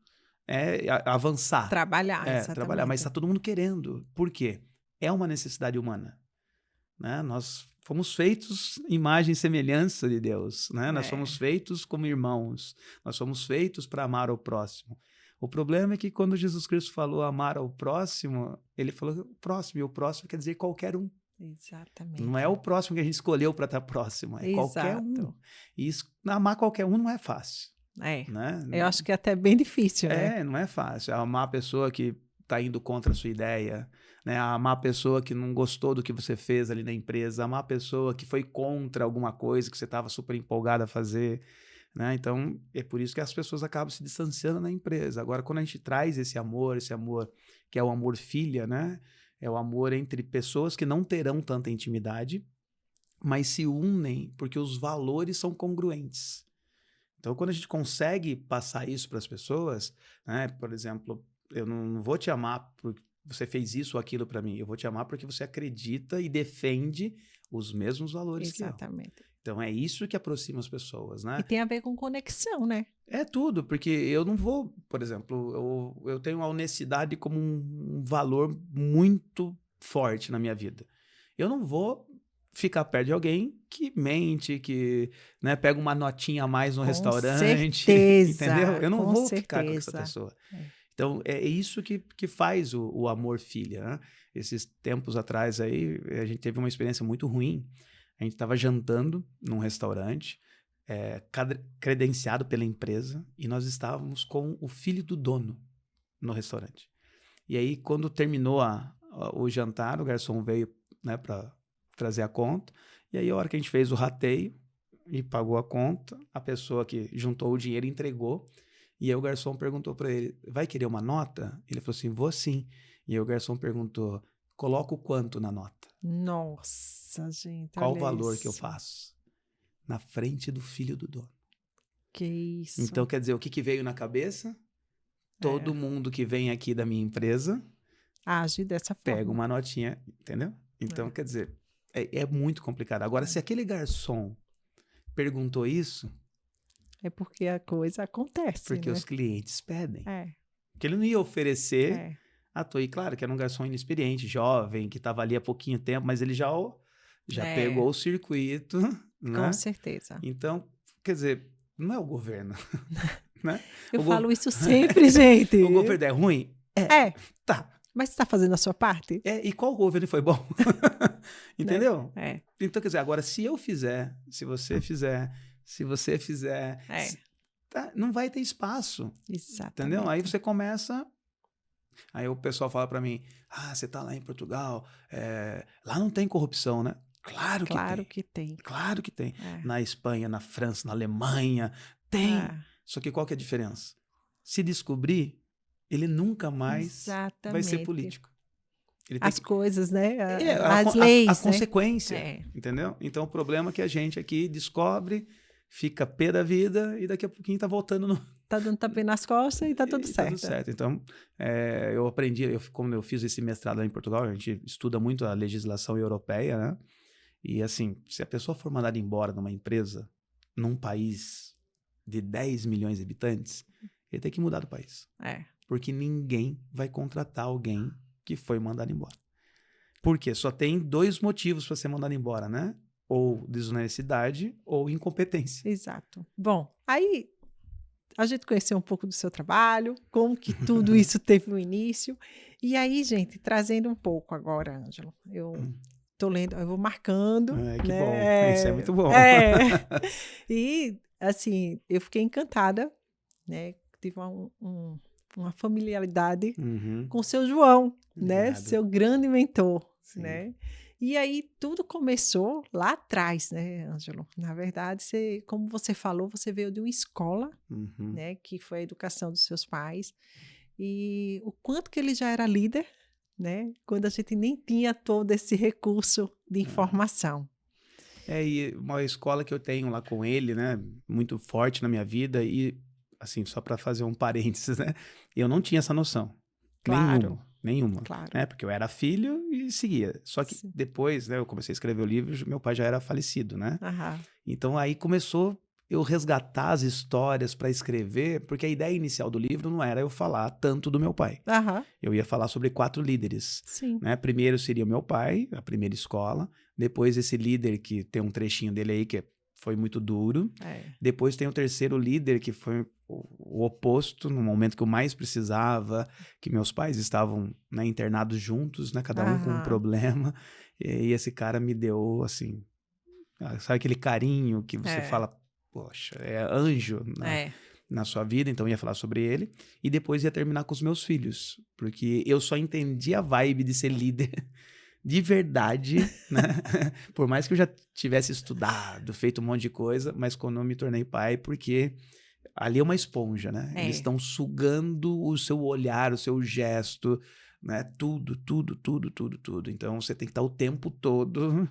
avançar. Trabalhar, exatamente. Trabalhar, mas está todo mundo querendo. Por quê? É uma necessidade humana. Né? Nós fomos feitos imagem e semelhança de Deus. Né? Nós somos feitos como irmãos. Nós somos feitos para amar o próximo. O problema é que quando Jesus Cristo falou amar ao próximo, ele falou próximo, e o próximo quer dizer qualquer um. Exatamente. Não é o próximo que a gente escolheu para estar próximo, é qualquer um. E amar qualquer um não é fácil. Né? Eu acho que é até bem difícil, né? Não é fácil. Amar a pessoa que está indo contra a sua ideia, né? Amar a pessoa que não gostou do que você fez ali na empresa, amar a pessoa que foi contra alguma coisa que você estava super empolgado a fazer, né? Então, é por isso que as pessoas acabam se distanciando na empresa. Agora, quando a gente traz esse amor que é o amor filha, né? É o amor entre pessoas que não terão tanta intimidade, mas se unem porque os valores são congruentes. Então, quando a gente consegue passar isso para as pessoas, né? Por exemplo, eu não vou te amar porque você fez isso ou aquilo para mim. Eu vou te amar porque você acredita e defende os mesmos valores que eu. Exatamente. Então, é isso que aproxima as pessoas, né? E tem a ver com conexão, né? É tudo, porque eu não vou, por exemplo, eu tenho a honestidade como um valor muito forte na minha vida. Eu não vou ficar perto de alguém que mente, que, né, pega uma notinha a mais no restaurante. Certeza, entendeu? Eu não vou certeza. ficar com essa pessoa. Então, é isso que faz o amor filha, né? Esses tempos atrás aí, a gente teve uma experiência muito ruim. A gente estava jantando num restaurante, credenciado pela empresa, e nós estávamos com o filho do dono no restaurante. E aí, quando terminou o jantar, o garçom veio, né, para trazer a conta, e aí a hora que a gente fez o rateio e pagou a conta, a pessoa que juntou o dinheiro entregou, e aí o garçom perguntou para ele, vai querer uma nota? Ele falou assim, vou sim. E aí o garçom perguntou, coloca o quanto na nota? Nossa, gente, qual olha o valor isso. que eu faço? Na frente do filho do dono. Que isso. Então, quer dizer, o que veio na cabeça? Todo mundo que vem aqui da minha empresa age dessa forma. Pega uma notinha, entendeu? Então, quer dizer, é muito complicado. Agora, se aquele garçom perguntou isso... É porque a coisa acontece, porque né? os clientes pedem. É. Porque ele não ia oferecer à toa. E claro que era um garçom inexperiente, jovem, que estava ali há pouquinho tempo, mas ele já pegou o circuito, né? Com certeza. Então, quer dizer, não é o governo. né? Eu falo isso sempre, gente. O governo é ruim? É. Tá. Mas você está fazendo a sua parte? E qual governo foi bom? Entendeu? Né? Então, quer dizer, agora, se eu fizer, se você fizer, tá, não vai ter espaço. Exatamente. Entendeu? Aí você começa... Aí o pessoal fala pra mim, você tá lá em Portugal, lá não tem corrupção, né? Claro que tem. Claro que tem. Na Espanha, na França, na Alemanha, tem. Só que qual que é a diferença? Se descobrir, ele nunca mais vai ser político. As coisas, né? As leis. A consequência, entendeu? Então o problema é que a gente aqui descobre, fica pé da vida e daqui a pouquinho tá voltando no... Tá dando tapinha nas costas e tá tudo certo. Tá tudo certo. Então, eu aprendi, como eu fiz esse mestrado lá em Portugal, a gente estuda muito a legislação europeia, né? E assim, se a pessoa for mandada embora numa empresa, num país de 10 milhões de habitantes, ele tem que mudar do país. Porque ninguém vai contratar alguém que foi mandado embora. Por quê? Só tem 2 motivos para ser mandado embora, né? Ou desonestidade ou incompetência. Exato. Bom, aí... A gente conheceu um pouco do seu trabalho, como que tudo isso teve um início. E aí, gente, trazendo um pouco agora, Ângelo, eu tô lendo, eu vou marcando. Que né? bom, isso é muito bom. E, assim, eu fiquei encantada, né? Tive uma familiaridade com o seu João, né? Seu grande mentor, né? E aí tudo começou lá atrás, né, Ângelo? Na verdade, como você falou, você veio de uma escola, né, que foi a educação dos seus pais, e o quanto que ele já era líder, né, quando a gente nem tinha todo esse recurso de informação. E uma escola que eu tenho lá com ele, né, muito forte na minha vida e, assim, só para fazer um parênteses, né, eu não tinha essa noção. Claro. Nenhuma, claro. né? Porque eu era filho e seguia. Só que depois, né, eu comecei a escrever o livro, meu pai já era falecido, né? Então aí começou eu resgatar as histórias para escrever, porque a ideia inicial do livro não era eu falar tanto do meu pai. Eu ia falar sobre 4 líderes. Né? Primeiro seria o meu pai, a primeira escola. Depois esse líder que tem um trechinho dele aí que foi muito duro. Depois tem o terceiro líder que foi o oposto, no momento que eu mais precisava, que meus pais estavam, né, internados juntos, né, cada um com um problema, e esse cara me deu, assim, sabe aquele carinho que você fala, poxa, é anjo na sua vida, então eu ia falar sobre ele, e depois ia terminar com os meus filhos, porque eu só entendi a vibe de ser líder de verdade, né? Por mais que eu já tivesse estudado, feito um monte de coisa, mas quando eu me tornei pai, porque ali é uma esponja, né? Eles estão sugando o seu olhar, o seu gesto, né? Tudo. Então você tem que estar o tempo todo,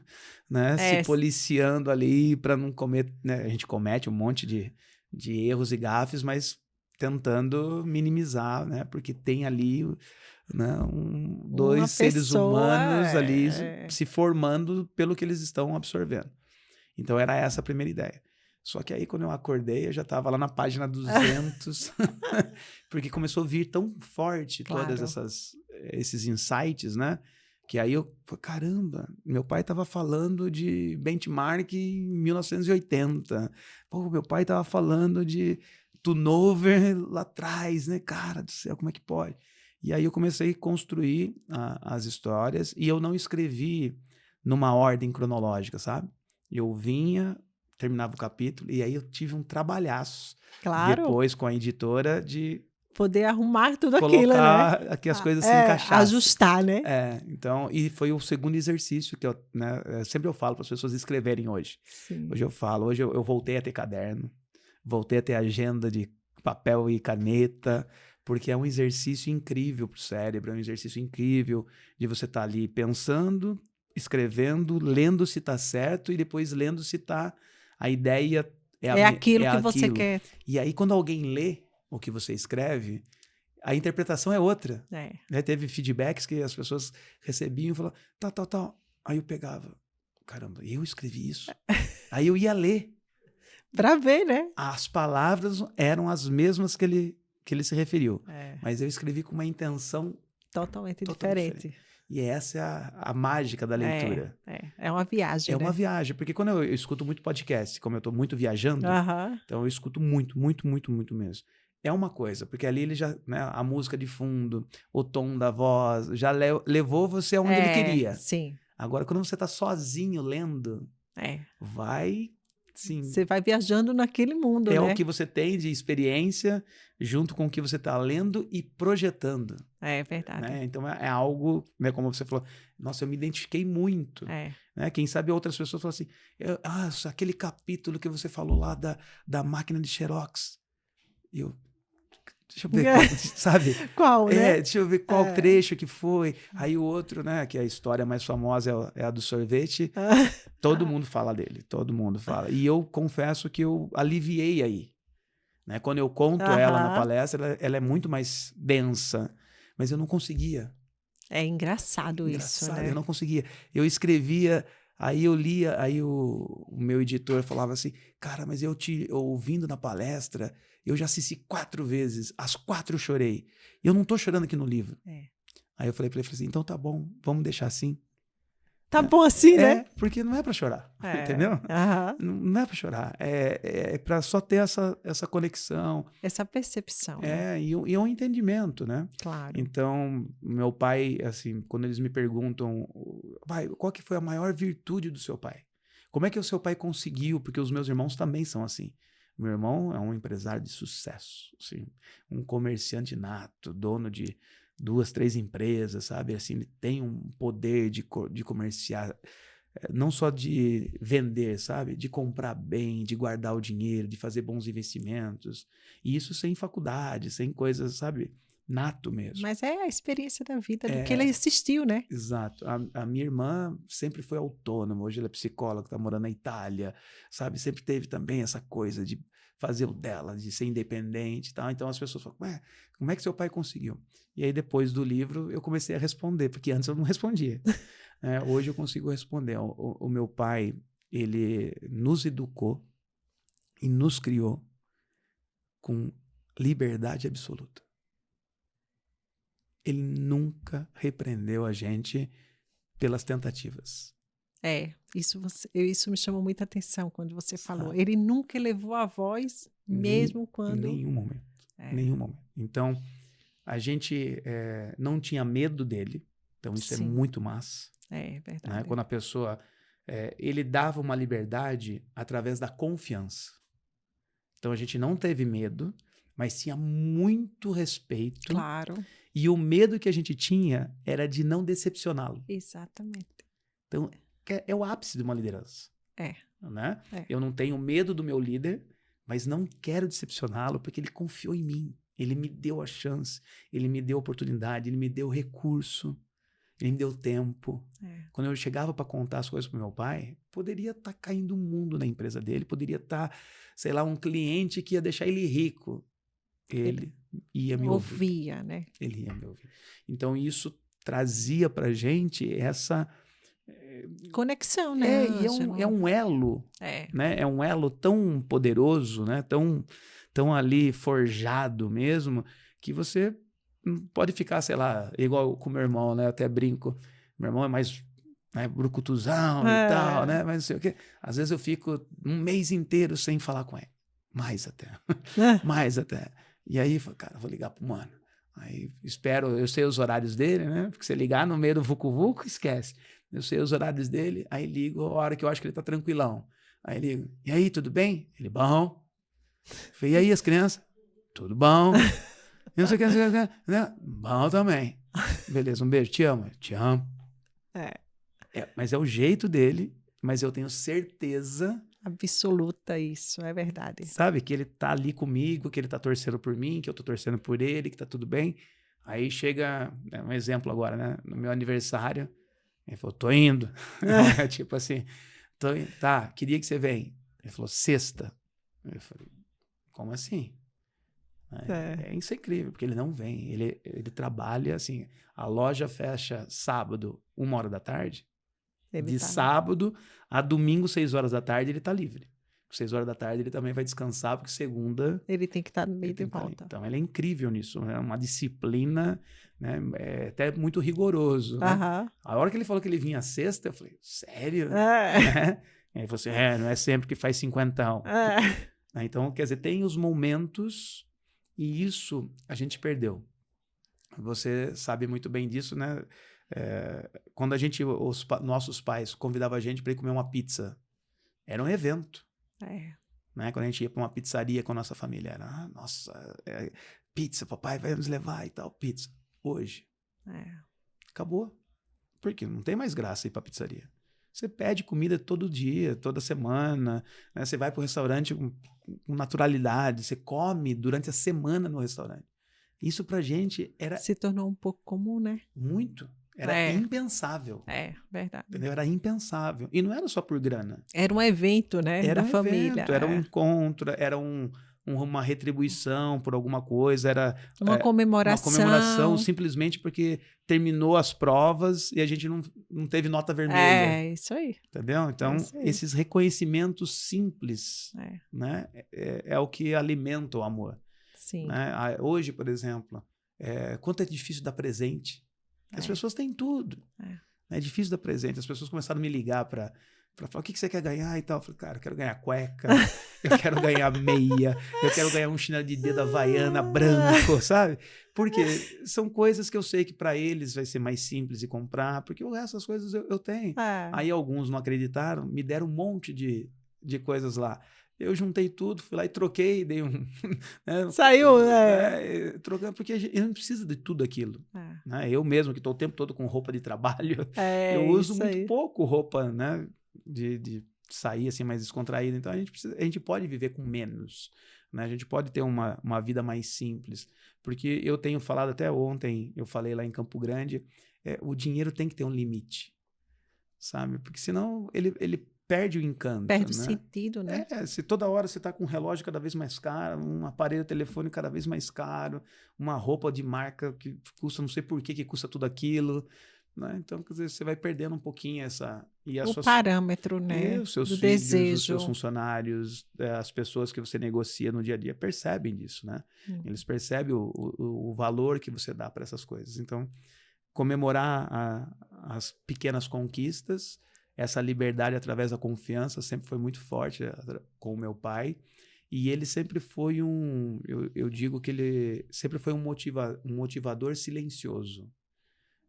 né? Se policiando ali para não comer, né? A gente comete um monte de erros e gafes, mas tentando minimizar, né? Porque tem ali, né, 2 seres humanos ali se formando pelo que eles estão absorvendo. Então era essa a primeira ideia. Só que aí quando eu acordei, eu já estava lá na página 200, porque começou a vir tão forte todas esses insights, né? Que aí eu falei, caramba, meu pai estava falando de benchmark em 1980. Pô, meu pai estava falando de turnover lá atrás, né? Cara do céu, como é que pode? E aí eu comecei a construir as histórias e eu não escrevi numa ordem cronológica, sabe? Eu vinha, terminava o capítulo e aí eu tive um trabalhaço depois com a editora de poder arrumar tudo aquilo, né? Colocar aqui as coisas se encaixassem. Ajustar, né? Então, e foi o segundo exercício que sempre eu falo para as pessoas escreverem hoje. Sim. Hoje eu voltei a ter caderno, voltei a ter agenda de papel e caneta, porque é um exercício incrível para o cérebro, é um exercício incrível de você estar ali pensando, escrevendo, lendo se está certo e depois lendo se está... A ideia é aquilo que você quer. E aí, quando alguém lê o que você escreve, a interpretação é outra. Né? Teve feedbacks que as pessoas recebiam e falavam, tal. Aí eu pegava, caramba, eu escrevi isso? Aí eu ia ler. Pra ver, né? As palavras eram as mesmas que ele se referiu. Mas eu escrevi com uma intenção totalmente diferente. E essa é a mágica da leitura. É uma viagem, É né? uma viagem, porque quando eu escuto muito podcast, como eu estou muito viajando, Aham. então eu escuto muito, muito, muito, muito mesmo. É uma coisa, porque ali ele já, né, a música de fundo, o tom da voz, já levou você aonde ele queria. Sim. Agora, quando você está sozinho lendo, É. vai, sim, Você vai viajando naquele mundo, é né? o que você tem de experiência junto com o que você está lendo e projetando, É verdade. né? Então é algo, né, como você falou, nossa, eu me identifiquei muito, né? Quem sabe outras pessoas falam assim, aquele capítulo que você falou lá da máquina de Xerox, e eu, deixa eu ver qual, sabe? Qual, né? Deixa eu ver qual trecho que foi. Aí o outro, né, que a história mais famosa é a do sorvete, todo mundo fala dele, todo mundo fala. E eu confesso que eu aliviei aí, né? Quando eu conto ela na palestra, ela é muito mais densa, mas eu não conseguia. É engraçado isso, né? Eu não conseguia. Eu escrevia, aí eu lia, aí o meu editor falava assim, cara, mas eu ouvindo na palestra, eu já assisti 4 vezes, as 4 eu chorei. Eu não tô chorando aqui no livro. Aí eu falei pra ele assim, então tá bom, vamos deixar assim. Tá bom assim, né? Porque não é pra chorar, entendeu? Não é pra chorar, é pra só ter essa conexão. Essa percepção, né? E um entendimento, né? Claro. Então, meu pai, assim, quando eles me perguntam, pai, qual que foi a maior virtude do seu pai? Como é que o seu pai conseguiu? Porque os meus irmãos também são assim. Meu irmão é um empresário de sucesso, assim, um comerciante nato, dono de 2, 3 empresas, sabe? Assim, ele tem um poder de comerciar, não só de vender, sabe? De comprar bem, de guardar o dinheiro, de fazer bons investimentos. E isso sem faculdade, sem coisas, sabe? Nato mesmo. Mas é a experiência da vida, do que ele assistiu, né? Exato. A minha irmã sempre foi autônoma, hoje ela é psicóloga, está morando na Itália, sabe? Sempre teve também essa coisa de fazer o dela, de ser independente e tal. Então as pessoas falam, como é que seu pai conseguiu? E aí depois do livro eu comecei a responder, porque antes eu não respondia. Hoje eu consigo responder. O meu pai, ele nos educou e nos criou com liberdade absoluta. Ele nunca repreendeu a gente pelas tentativas. Isso me chamou muita atenção quando você falou. Ele nunca elevou a voz, mesmo quando... Em nenhum momento. Nenhum momento. Então, a gente não tinha medo dele. Então, isso é muito massa. É verdade. Né? Quando a pessoa... ele dava uma liberdade através da confiança. Então, a gente não teve medo, mas tinha muito respeito. Claro. E o medo que a gente tinha era de não decepcioná-lo. Exatamente. Então, é o ápice de uma liderança. Né? Eu não tenho medo do meu líder, mas não quero decepcioná-lo porque ele confiou em mim. Ele me deu a chance, ele me deu a oportunidade, ele me deu recurso, ele me deu tempo. Quando eu chegava para contar as coisas para meu pai, poderia estar caindo um mundo na empresa dele, poderia estar, sei lá, um cliente que ia deixar ele rico. Ele ia me ouvir. Ouvia, né? Ele ia me ouvir. Então, isso trazia pra gente essa... conexão, né? É um elo, né? É um elo tão poderoso, né? Tão ali forjado mesmo, que você pode ficar, sei lá, igual com meu irmão, né? Eu até brinco. Meu irmão é mais... né, brucutuzão e tal, né? Mas não sei o quê. Às vezes eu fico um mês inteiro sem falar com ele. Mais até. Mais até. E aí, cara, vou ligar pro mano. Aí eu sei os horários dele, né? Porque se ligar no meio do vucu-vucu, esquece. Eu sei os horários dele, aí ligo a hora que eu acho que ele tá tranquilão. Aí ligo, e aí, tudo bem? Ele, bom. Falei, e aí, as crianças? Tudo bom. Não sei o que, né? Bom também. Beleza, um beijo, te amo. Te amo. Mas é o jeito dele, mas eu tenho certeza... absoluta, isso, é verdade. Sabe, que ele tá ali comigo, que ele tá torcendo por mim, que eu tô torcendo por ele, que tá tudo bem. Aí chega, um exemplo agora, né? No meu aniversário, ele falou, tô indo. Tipo assim, tá, que dia que você vem? Ele falou, sexta. Eu falei, como assim? Isso é incrível, porque ele não vem. Ele trabalha assim, a loja fecha sábado, 1h da tarde. De sábado a domingo, 6 horas da tarde, ele tá livre. 6 horas da tarde ele também vai descansar, porque segunda Ele tem que estar no meio ele de tem que estar ali. volta. Então ele é incrível nisso, é uma disciplina, né? É até muito rigoroso, né? Aham. A hora que ele falou que ele vinha sexta, eu falei, sério? É. Né? E aí ele falou assim, não é sempre que faz 50. É. Então, quer dizer, tem os momentos e isso a gente perdeu. Você sabe muito bem disso, né? Quando nossos pais convidavam a gente para ir comer uma pizza, era um evento. Né? Quando a gente ia para uma pizzaria com a nossa família, era, nossa, pizza, papai vai nos levar e tal, pizza. Hoje, acabou. Porque não tem mais graça ir para pizzaria. Você pede comida todo dia, toda semana, né? Você vai para o restaurante com naturalidade, você come durante a semana no restaurante. Isso pra gente era... Se tornou um pouco comum, né? Muito. Era impensável. Verdade. Entendeu? Era impensável. E não era só por grana. Era um evento, né? Era da um família. Evento, era um encontro, era uma retribuição por alguma coisa, era uma comemoração. Uma comemoração simplesmente porque terminou as provas e a gente não teve nota vermelha. É, isso aí. Entendeu? Então, esses reconhecimentos simples, né, é o que alimenta o amor. Sim. Né? Hoje, por exemplo, quanto é difícil dar presente. As pessoas têm tudo. É difícil dar presente. As pessoas começaram a me ligar para falar, o que você quer ganhar e tal. Eu falei, cara, eu quero ganhar cueca, eu quero ganhar meia, eu quero ganhar um chinelo de dedo havaiana branco, sabe? Porque são coisas que eu sei que para eles vai ser mais simples de comprar, porque o resto das coisas eu tenho. Aí alguns não acreditaram, me deram um monte de coisas lá. Eu juntei tudo, fui lá e troquei, dei um... né? Saiu, trocando, porque eu não preciso de tudo aquilo. Né? Eu mesmo, que estou o tempo todo com roupa de trabalho, eu uso muito pouco roupa, né? De sair assim mais descontraída. Então a gente pode viver com menos. Né? A gente pode ter uma vida mais simples. Porque eu tenho falado, até ontem, eu falei lá em Campo Grande, o dinheiro tem que ter um limite. Sabe? Porque senão ele perde o encanto. Perde o né? sentido, né? Se toda hora você está com um relógio cada vez mais caro, um aparelho telefônico cada vez mais caro, uma roupa de marca que custa, não sei por que custa tudo aquilo. Né? Então, quer dizer, você vai perdendo um pouquinho parâmetro, né? Os seus do filhos, desejo. os seus funcionários, as pessoas que você negocia no dia a dia percebem disso, né? Eles percebem o valor que você dá para essas coisas. Então, comemorar as pequenas conquistas, essa liberdade através da confiança sempre foi muito forte com o meu pai. E ele sempre foi eu digo que ele sempre foi um motivador silencioso.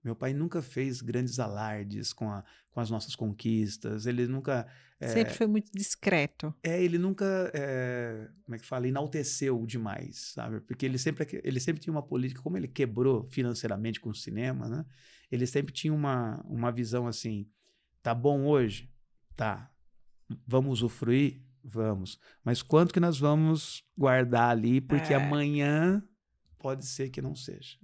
Meu pai nunca fez grandes alardes com as nossas conquistas. Ele nunca... sempre foi muito discreto. Ele nunca, como é que fala, enalteceu demais, sabe? Porque ele sempre tinha uma política, como ele quebrou financeiramente com o cinema, né? Ele sempre tinha uma visão assim, tá bom hoje? Tá. Vamos usufruir? Vamos. Mas quanto que nós vamos guardar ali? Porque amanhã pode ser que não seja.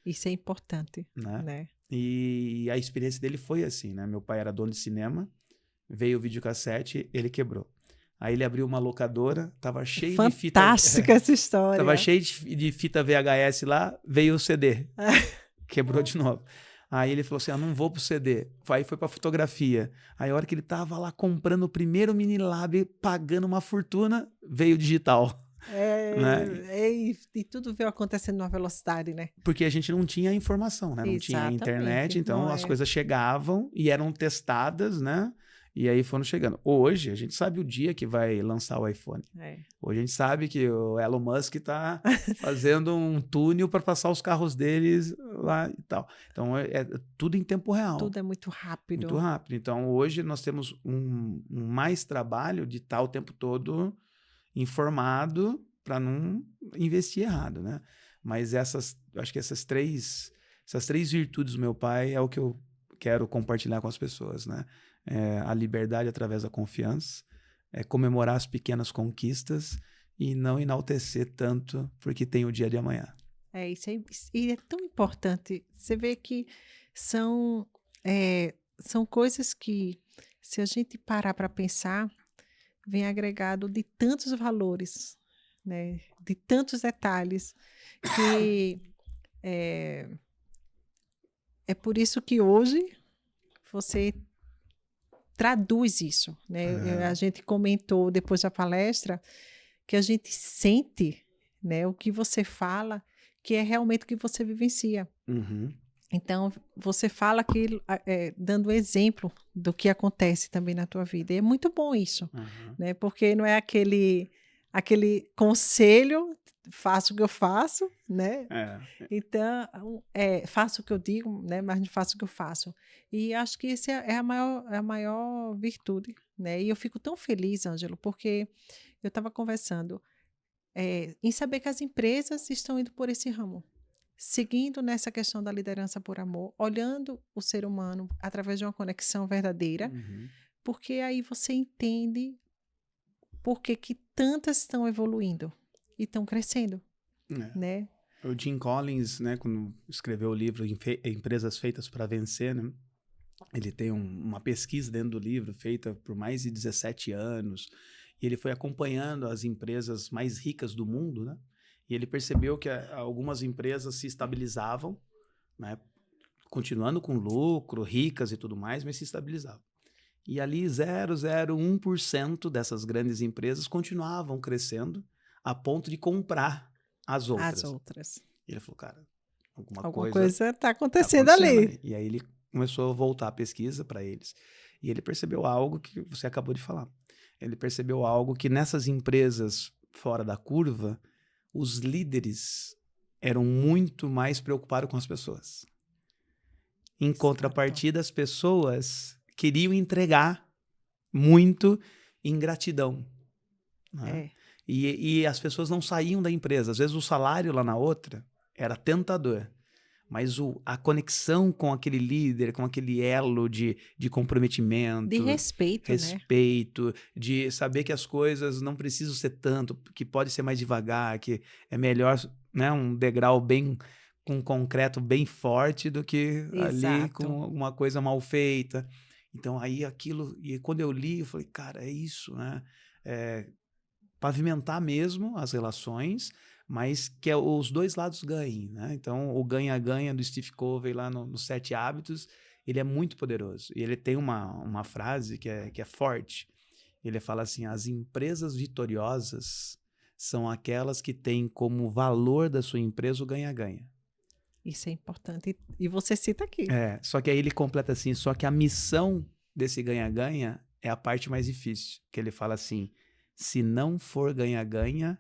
Isso é importante, né? E a experiência dele foi assim, né? Meu pai era dono de cinema, veio o videocassete, ele quebrou. Aí ele abriu uma locadora, tava cheio de fita... Fantástica essa história. Tava cheio de fita VHS lá, veio o CD. Quebrou de novo. Aí ele falou assim, não vou pro CD. Aí foi pra fotografia. Aí a hora que ele tava lá comprando o primeiro Minilab, pagando uma fortuna, veio o digital. E tudo veio acontecendo numa velocidade, né? Porque a gente não tinha informação, né? Não tinha internet, então as coisas chegavam e eram testadas, né? E aí foram chegando. Hoje, a gente sabe o dia que vai lançar o iPhone. Hoje a gente sabe que o Elon Musk está fazendo um túnel para passar os carros deles lá e tal. Então, é tudo em tempo real. Tudo é muito rápido. Muito rápido. Então, hoje nós temos um mais trabalho de estar o tempo todo informado para não investir errado, né? Mas acho que essas três virtudes do meu pai é o que eu quero compartilhar com as pessoas, né? A liberdade através da confiança, comemorar as pequenas conquistas e não enaltecer tanto porque tem o dia de amanhã. Isso aí, e é tão importante. Você vê que são coisas que, se a gente parar para pensar, vem agregado de tantos valores, né? De tantos detalhes, que é por isso que hoje você traduz isso, né? A gente comentou depois da palestra que a gente sente, né, o que você fala, que é realmente o que você vivencia. Uhum. Então, você fala aquilo, dando exemplo do que acontece também na tua vida. E é muito bom isso, né? Porque não é aquele conselho, faço o que eu faço, né? Então, faço o que eu digo, né? Mas não faço o que eu faço. E acho que essa é a maior virtude, né? E eu fico tão feliz, Ângelo, porque eu estava conversando em saber que as empresas estão indo por esse ramo, seguindo nessa questão da liderança por amor, olhando o ser humano através de uma conexão verdadeira, porque aí você entende por que tantas estão evoluindo e estão crescendo, né? O Jim Collins, né, quando escreveu o livro Empresas Feitas para Vencer, né, ele tem uma pesquisa dentro do livro feita por mais de 17 anos, e ele foi acompanhando as empresas mais ricas do mundo, né? E ele percebeu que algumas empresas se estabilizavam, né? Continuando com lucro, ricas e tudo mais, mas se estabilizavam. E ali 0,01% dessas grandes empresas continuavam crescendo a ponto de comprar as outras. E ele falou, cara, alguma coisa está acontecendo ali. E aí ele começou a voltar a pesquisa para eles. E ele percebeu algo que você acabou de falar. Ele percebeu algo que nessas empresas fora da curva, os líderes eram muito mais preocupados com as pessoas. Em contrapartida, as pessoas queriam entregar muito em gratidão. Né? E as pessoas não saíam da empresa. Às vezes o salário lá na outra era tentador. Mas a conexão com aquele líder, com aquele elo de comprometimento. De respeito, né? De saber que as coisas não precisam ser tanto, que pode ser mais devagar, que é melhor, né, um degrau bem com concreto bem forte do que ali com uma coisa mal feita. Então aí aquilo, e quando eu li, eu falei, cara, é isso, né? Pavimentar mesmo as relações, mas que os dois lados ganhem, né? Então, o ganha-ganha do Steve Covey lá no 7 Hábitos, ele é muito poderoso. E ele tem uma frase que é forte. Ele fala assim, as empresas vitoriosas são aquelas que têm como valor da sua empresa o ganha-ganha. Isso é importante. E você cita aqui. Só que aí ele completa assim, só que a missão desse ganha-ganha é a parte mais difícil. Que ele fala assim, se não for ganha-ganha,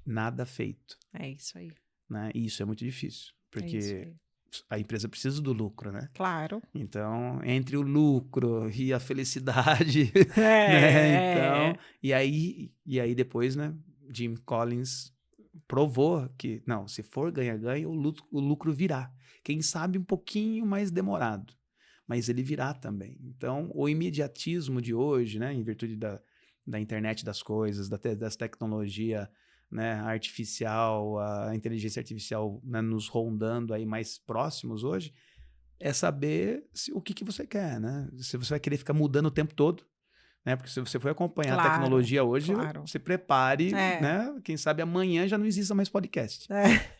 nada feito. É isso aí. Né? E isso é muito difícil, porque a empresa precisa do lucro, né? Claro. Então, entre o lucro e a felicidade, né? Então, e aí depois, né, Jim Collins provou que, não, se for ganha-ganha, o lucro virá. Quem sabe um pouquinho mais demorado, mas ele virá também. Então, o imediatismo de hoje, né, em virtude da internet das coisas, das tecnologias, né, artificial, a inteligência artificial, né, nos rondando aí mais próximos hoje, é saber o que você quer, né? Se você vai querer ficar mudando o tempo todo, né? Porque se você for acompanhar a tecnologia hoje, se prepare, né? Quem sabe amanhã já não exista mais podcast.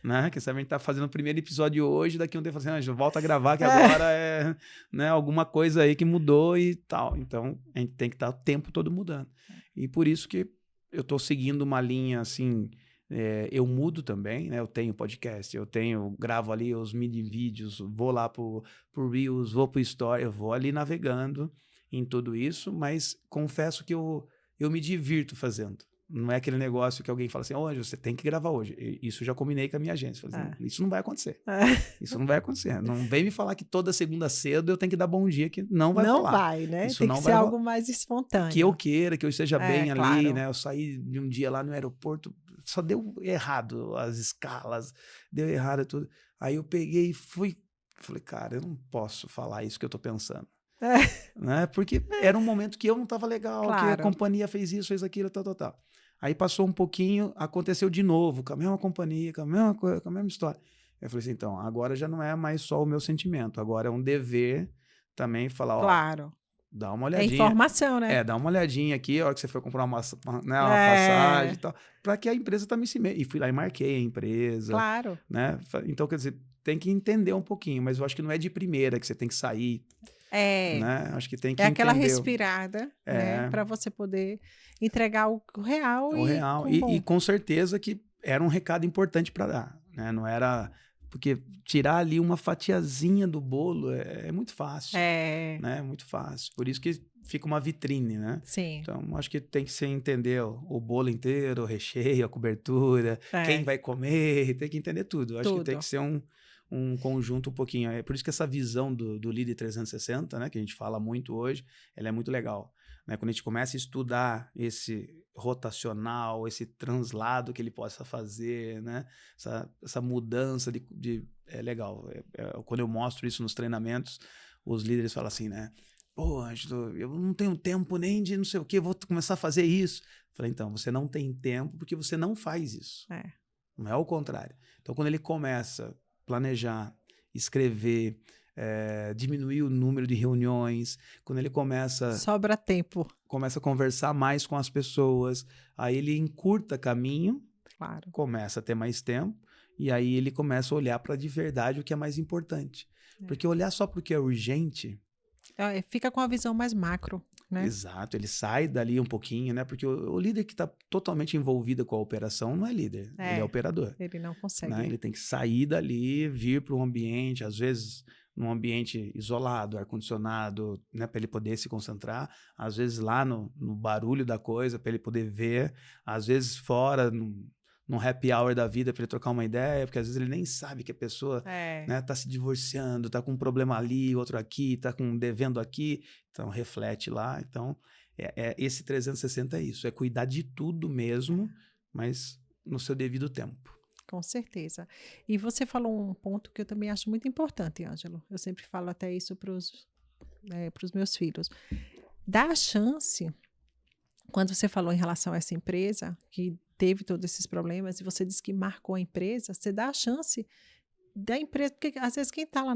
Né? Quem sabe a gente tá fazendo o primeiro episódio hoje, daqui um tempo assim, volta a gravar que agora é, né, alguma coisa aí que mudou e tal. Então, a gente tem que estar o tempo todo mudando. E por isso que eu tô seguindo uma linha assim, eu mudo também, né? Eu tenho podcast, gravo ali os mini vídeos, vou lá pro Reels, vou pro Story, eu vou ali navegando em tudo isso, mas confesso que eu me divirto fazendo. Não é aquele negócio que alguém fala assim, hoje você tem que gravar hoje. Isso eu já combinei com a minha agência. Falei assim, isso não vai acontecer. Isso não vai acontecer. Não vem me falar que toda segunda cedo eu tenho que dar bom dia, que não vai rolar. Não vai, né? Isso tem não que vai ser algo mais espontâneo. Que eu queira, que eu esteja bem ali, claro. né? Eu saí de um dia lá no aeroporto, só deu errado as escalas, deu errado tudo. Aí eu peguei e falei, cara, eu não posso falar isso que eu tô pensando. Né? Porque era um momento que eu não estava legal, que a companhia fez isso, fez aquilo, tal. Aí passou um pouquinho, aconteceu de novo, com a mesma companhia, com a mesma coisa, com a mesma história. Eu falei assim, então, agora já não é mais só o meu sentimento, agora é um dever também falar, dá uma olhadinha. É informação, né? Dá uma olhadinha aqui, a hora que você for comprar uma passagem e tal, para que a empresa também se mexa. E fui lá e marquei a empresa. Claro. Né? Então, quer dizer, tem que entender um pouquinho, mas eu acho que não é de primeira que você tem que sair né? Acho que tem que É aquela entender respirada, né? Para você poder entregar o real o real. E com certeza que era um recado importante para dar, né? Não era... Porque tirar ali uma fatiazinha do bolo é muito fácil, né? É muito fácil. Por isso que fica uma vitrine, né? Sim. Então, acho que tem que ser entender o bolo inteiro, o recheio, a cobertura, quem vai comer, tem que entender tudo. Acho que tem que ser um conjunto um pouquinho. É por isso que essa visão do Líder 360, né, que a gente fala muito hoje, ela é muito legal. Né? Quando a gente começa a estudar esse rotacional, esse translado que ele possa fazer, né? Essa mudança é legal. Quando eu mostro isso nos treinamentos, os líderes falam assim, né? Pô, Ângelo, eu não tenho tempo nem de não sei o quê, vou começar a fazer isso. Eu falei, então, você não tem tempo porque você não faz isso. Não é o contrário. Então, quando ele começa a planejar, escrever, diminuir o número de reuniões, quando ele começa... Sobra tempo. Começa a conversar mais com as pessoas, aí ele encurta caminho, começa a ter mais tempo, e aí ele começa a olhar para de verdade o que é mais importante. Porque olhar só para o que é urgente... Fica com a visão mais macro, né? Exato, ele sai dali um pouquinho, né? Porque o líder que está totalmente envolvido com a operação não é líder, ele é operador. Ele não consegue. Né? Ele tem que sair dali, vir para um ambiente, às vezes num ambiente isolado, ar-condicionado, né? Para ele poder se concentrar, às vezes lá no barulho da coisa, para ele poder ver, às vezes fora, num happy hour da vida para ele trocar uma ideia, porque às vezes ele nem sabe que a pessoa né, tá se divorciando, tá com um problema ali, outro aqui, tá com devendo aqui, então reflete lá. Então, esse 360 é isso, é cuidar de tudo mesmo, mas no seu devido tempo. Com certeza. E você falou um ponto que eu também acho muito importante, Ângelo. Eu sempre falo até isso para os meus filhos. Dá a chance, quando você falou em relação a essa empresa, que teve todos esses problemas, e você disse que marcou a empresa, você dá a chance da empresa, porque às vezes quem está lá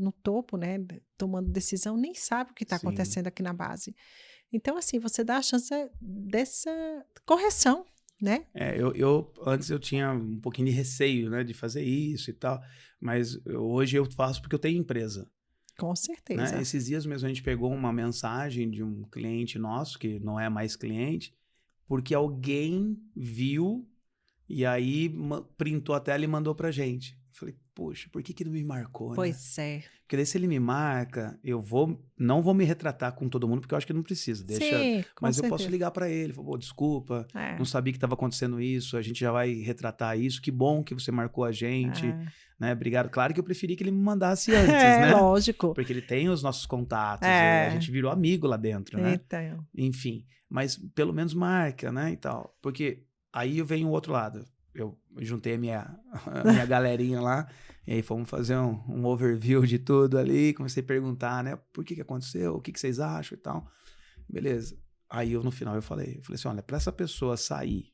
no topo, né, tomando decisão, nem sabe o que está acontecendo aqui na base. Então, assim, você dá a chance dessa correção, né? Antes eu tinha um pouquinho de receio, né, de fazer isso e tal, mas hoje eu faço porque eu tenho empresa. Com certeza. Né? Esses dias mesmo a gente pegou uma mensagem de um cliente nosso, que não é mais cliente, porque alguém viu e aí printou a tela e mandou pra gente. Falei, poxa, por que não me marcou, Pois né? Porque daí se ele me marca, não vou me retratar com todo mundo, porque eu acho que não precisa. Mas eu posso ligar pra ele, falar, desculpa, não sabia que estava acontecendo isso, a gente já vai retratar isso, que bom que você marcou a gente, né? Obrigado. Claro que eu preferi que ele me mandasse antes, né? Lógico. Porque ele tem os nossos contatos, a gente virou amigo lá dentro, né? Então. Enfim, mas pelo menos marca, né, e tal. Porque aí vem o outro lado. Eu juntei a minha galerinha lá, e aí fomos fazer um overview de tudo ali, comecei a perguntar, né, por que aconteceu, o que vocês acham e tal. Beleza. Aí no final eu falei assim, olha, para essa pessoa sair,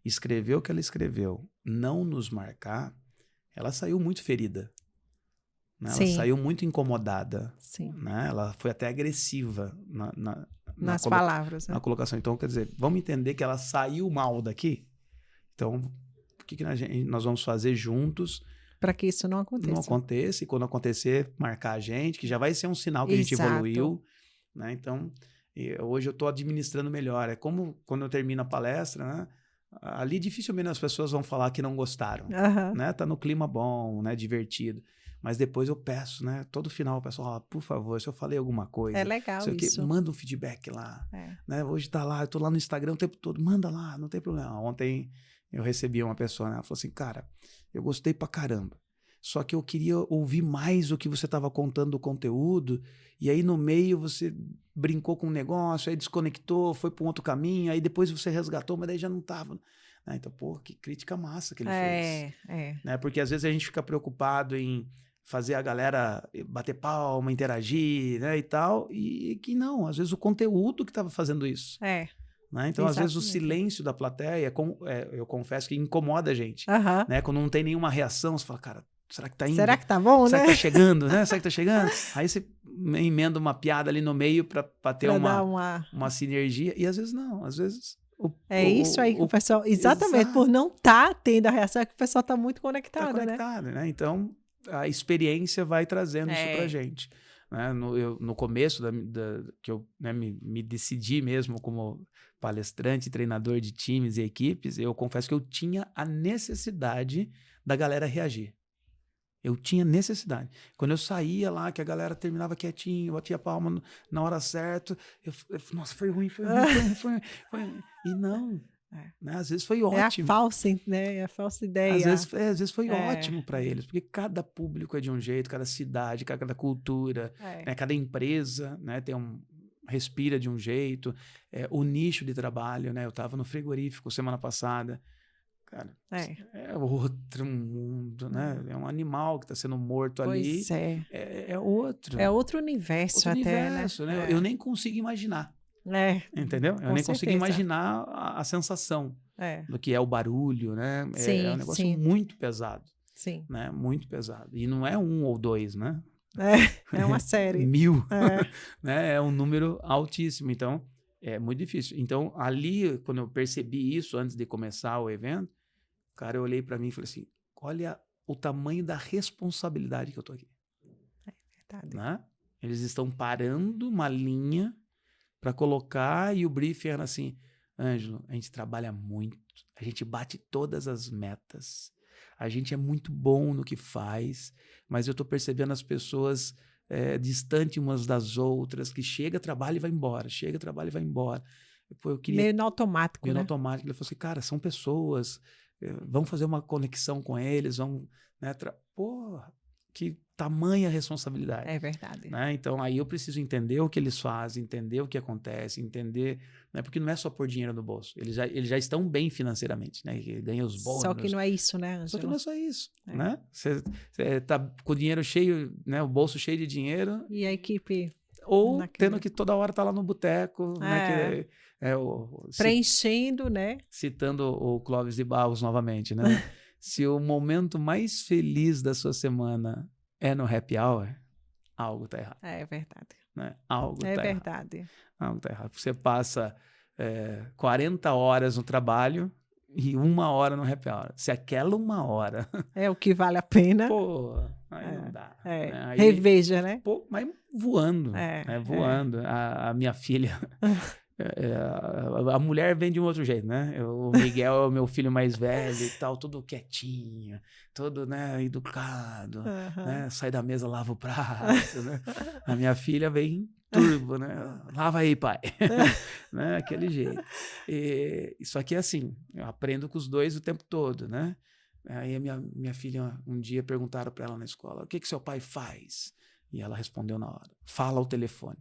escrever o que ela escreveu, não nos marcar, ela saiu muito ferida. Né? Ela saiu muito incomodada. Né? Ela foi até agressiva nas palavras. Na colocação. Então, quer dizer, vamos entender que ela saiu mal daqui? Então, o que nós vamos fazer juntos para que isso não aconteça? Não aconteça, e quando acontecer, marcar a gente, que já vai ser um sinal que a gente evoluiu. Né? Então, hoje eu estou administrando melhor. É como quando eu termino a palestra, né? Ali dificilmente as pessoas vão falar que não gostaram. Né? Tá no clima bom, né? Divertido. Mas depois eu peço, né? Todo final o pessoal fala, por favor, se eu falei alguma coisa... É legal isso. Manda um feedback lá. Né? Hoje tá lá, eu tô lá no Instagram o tempo todo, manda lá, não tem problema. Ontem eu recebi uma pessoa, né? Ela falou assim, cara, eu gostei pra caramba. Só que eu queria ouvir mais o que você estava contando do conteúdo, e aí no meio você brincou com um negócio, aí desconectou, foi para um outro caminho, aí depois você resgatou, mas daí já não estava. Então, pô, que crítica massa que ele fez. Né? Porque às vezes a gente fica preocupado em fazer a galera bater palma, interagir, né, e tal, e que não, às vezes o conteúdo que estava fazendo isso. Né? Então, às vezes o silêncio da plateia, eu confesso que incomoda a gente. Né? Quando não tem nenhuma reação, você fala, cara, será que tá indo? Será que tá bom, Será né? que tá chegando, né? Será que tá chegando? Aí você emenda uma piada ali no meio pra ter uma sinergia. E às vezes não, às vezes... isso aí que o pessoal... Exatamente, por não estar tendo a reação, é que o pessoal tá muito conectado, né? Então, a experiência vai trazendo isso pra gente. né? No começo que eu, né, me decidi mesmo como palestrante, treinador de times e equipes, eu confesso que eu tinha a necessidade da galera reagir. Eu tinha necessidade. Quando eu saía lá, que a galera terminava quietinho, batia a palma na hora certa, nossa, foi ruim. E não, né? Às vezes foi ótimo. É a falsa ideia. Às vezes foi ótimo para eles, porque cada público é de um jeito, cada cidade, cada cultura, né? Cada empresa, né? Respira de um jeito, o nicho de trabalho, né? Eu estava no frigorífico semana passada. Cara, é outro mundo, né? É um animal que está sendo morto ali. Pois é. É outro. É outro universo até, né? Eu nem consigo imaginar. Entendeu? Eu nem consigo imaginar a sensação do que é o barulho, né? Sim, é um negócio muito pesado. Sim. Né? Muito pesado. E não é 1 ou 2, né? É uma série. 1000. Né? É um número altíssimo. Então, é muito difícil. Então, ali, quando eu percebi isso antes de começar o evento, cara, eu olhei para mim e falei assim, olha o tamanho da responsabilidade que eu tô aqui. É verdade. Né? Eles estão parando uma linha para colocar e o briefing era assim, Ângelo, a gente trabalha muito, a gente bate todas as metas, a gente é muito bom no que faz, mas eu tô percebendo as pessoas distantes umas das outras, que chega, trabalha e vai embora, chega, trabalha e vai embora. Pô, eu queria... Meio no automático, meio né? no automático. Ele falou assim, cara, são pessoas, vamos fazer uma conexão com eles, vamos... Né, Pô, que tamanha responsabilidade. É verdade. Né? Então, aí eu preciso entender o que eles fazem, entender o que acontece, entender... Né? Porque não é só pôr dinheiro no bolso. Eles já estão bem financeiramente, né? Ganham os bônus. Só que não é isso, né, Ângelo? Só que não é só isso, né? Você tá com o dinheiro cheio, né? O bolso cheio de dinheiro. E a equipe... Ou tendo que toda hora estar lá no boteco, né? Preenchendo, né? Citando o Clóvis de Barros novamente, né? Se o momento mais feliz da sua semana é no happy hour, algo tá errado. É verdade. Né? Algo é tá verdade. Errado. Algo tá errado. Você passa 40 horas no trabalho e 1 hora no happy hour. Se aquela 1 hora... É o que vale a pena. Pô, aí não dá. Né? Aí, reveja, né? Pô, mas voando. Voando. A minha filha... a mulher vem de um outro jeito, né? O Miguel é o meu filho mais velho e tal, todo quietinho, todo, né, educado, né? Sai da mesa, lava o prato, né? A minha filha vem turbo, né? Lava aí, pai. Né? Aquele jeito. Só que assim, eu aprendo com os dois o tempo todo, né? Aí a minha filha, um dia perguntaram para ela na escola, o que seu pai faz? E ela respondeu na hora, fala ao telefone.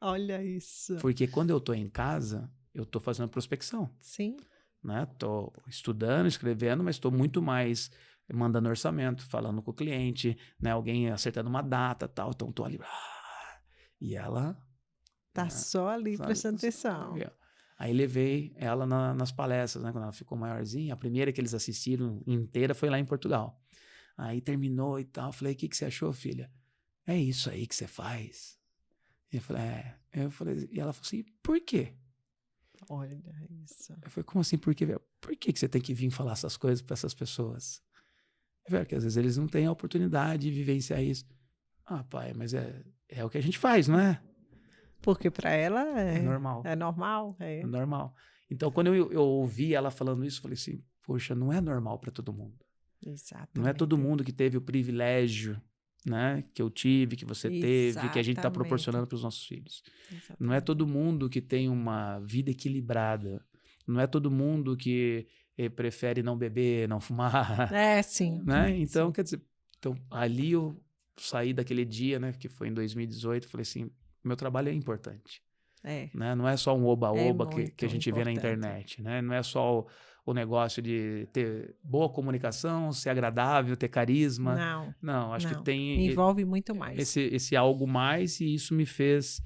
Olha isso. Porque quando eu tô em casa, eu tô fazendo prospecção. Sim. Né? Tô estudando, escrevendo, mas tô muito mais mandando orçamento, falando com o cliente, né? Alguém acertando uma data, tal. Então tô ali. E ela... Tá só ali prestando atenção. Aí levei ela nas palestras, né? Quando ela ficou maiorzinha. A primeira que eles assistiram inteira foi lá em Portugal. Aí terminou e tal. Eu falei, o que você achou, filha? É isso aí que você faz? E eu falei, e ela falou assim, por quê? Olha isso. Eu falei, como assim, por quê? Por que você tem que vir falar essas coisas para essas pessoas? Porque às vezes eles não têm a oportunidade de vivenciar isso. Ah, pai, mas é o que a gente faz, não é? Porque para ela é normal. É normal. É normal. Então, quando eu ouvi ela falando isso, eu falei assim, poxa, não é normal para todo mundo. Exatamente. Não é todo mundo que teve o privilégio, né, que eu tive, que você teve, que a gente está proporcionando para os nossos filhos. Exatamente. Não é todo mundo que tem uma vida equilibrada. Não é todo mundo que prefere não beber, não fumar. Sim. Né? Então, sim. Quer dizer, ali eu saí daquele dia, né, que foi em 2018, falei assim, meu trabalho é importante. Né? Não é só um oba-oba que a gente vê na internet. Né? Não é só o negócio de ter boa comunicação, ser agradável, ter carisma. Não, acho que tem... Envolve muito mais. Esse algo mais, e isso me fez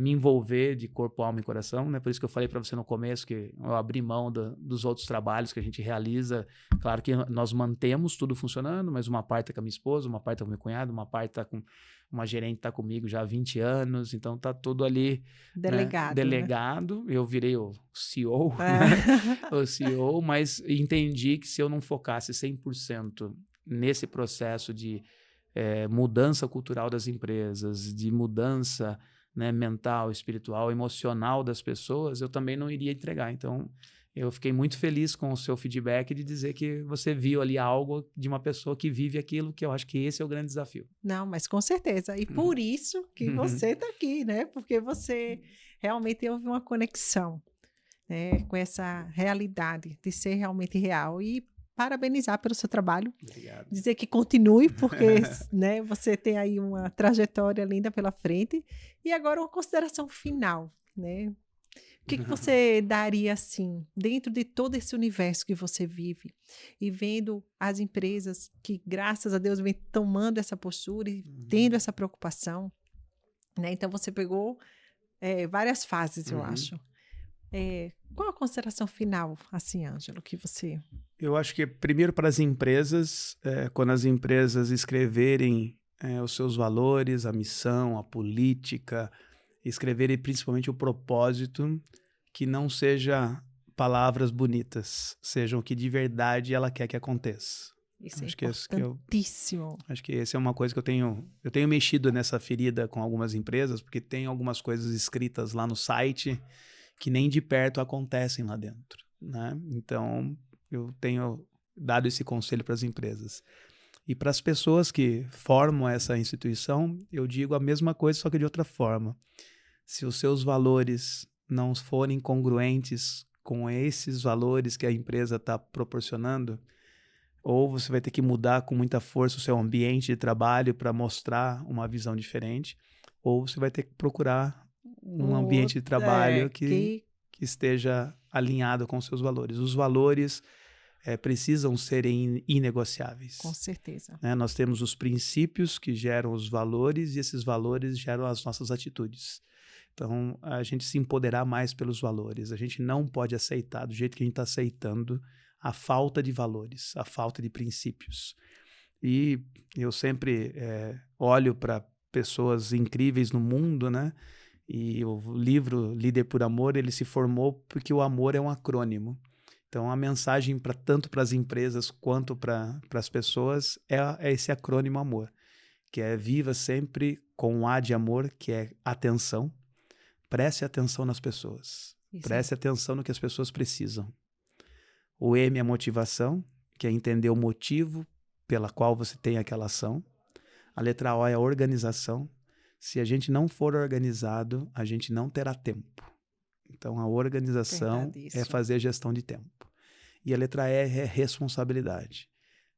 me envolver de corpo, alma e coração, né? Por isso que eu falei para você no começo que eu abri mão dos outros trabalhos que a gente realiza. Claro que nós mantemos tudo funcionando, mas uma parte tá com a minha esposa, uma parte tá com meu cunhado, uma parte tá com uma gerente, tá comigo já há 20 anos, então tá tudo ali delegado. Né? Delegado. Eu virei o CEO, né? O CEO, mas entendi que se eu não focasse 100% nesse processo de mudança cultural das empresas, de mudança, né, mental, espiritual, emocional das pessoas, eu também não iria entregar. Então, eu fiquei muito feliz com o seu feedback de dizer que você viu ali algo de uma pessoa que vive aquilo, que eu acho que esse é o grande desafio. Não, mas com certeza. E por isso que você está aqui, né? Porque você realmente houve uma conexão, né, com essa realidade de ser realmente real. E parabenizar pelo seu trabalho. Obrigado. Dizer que continue, porque né, você tem aí uma trajetória linda pela frente. E agora uma consideração final, né? O que você daria, assim, dentro de todo esse universo que você vive e vendo as empresas que, graças a Deus, vem tomando essa postura e tendo essa preocupação, né? Então, você pegou várias fases, eu acho. Qual a consideração final, assim, Ângelo, que você... Eu acho que, primeiro, para as empresas, quando as empresas escreverem os seus valores, a missão, a política, escreverem principalmente o propósito, que não seja palavras bonitas, sejam o que de verdade ela quer que aconteça. Isso acho é importantíssimo. Acho que essa é uma coisa que eu tenho mexido nessa ferida com algumas empresas, porque tem algumas coisas escritas lá no site que nem de perto acontecem lá dentro, né? Então, eu tenho dado esse conselho para as empresas. E para as pessoas que formam essa instituição, eu digo a mesma coisa, só que de outra forma. Se os seus valores não forem congruentes com esses valores que a empresa está proporcionando, ou você vai ter que mudar com muita força o seu ambiente de trabalho para mostrar uma visão diferente, ou você vai ter que procurar um ambiente de trabalho que esteja alinhado com os seus valores. Os valores precisam ser inegociáveis. Com certeza. Né? Nós temos os princípios que geram os valores e esses valores geram as nossas atitudes. Então, a gente se empoderar mais pelos valores. A gente não pode aceitar, do jeito que a gente está aceitando, a falta de valores, a falta de princípios. E eu sempre olho para pessoas incríveis no mundo, né? E o livro Líder por Amor, ele se formou porque o amor é um acrônimo. Então, a mensagem tanto para as empresas quanto para as pessoas é esse acrônimo amor, que é viva sempre com um A de amor, que é atenção. Preste atenção nas pessoas. Isso. Preste atenção no que as pessoas precisam. O M é motivação, que é entender o motivo pela qual você tem aquela ação. A letra O é a organização. Se a gente não for organizado, a gente não terá tempo. Então, a organização é fazer gestão de tempo. E a letra E é responsabilidade.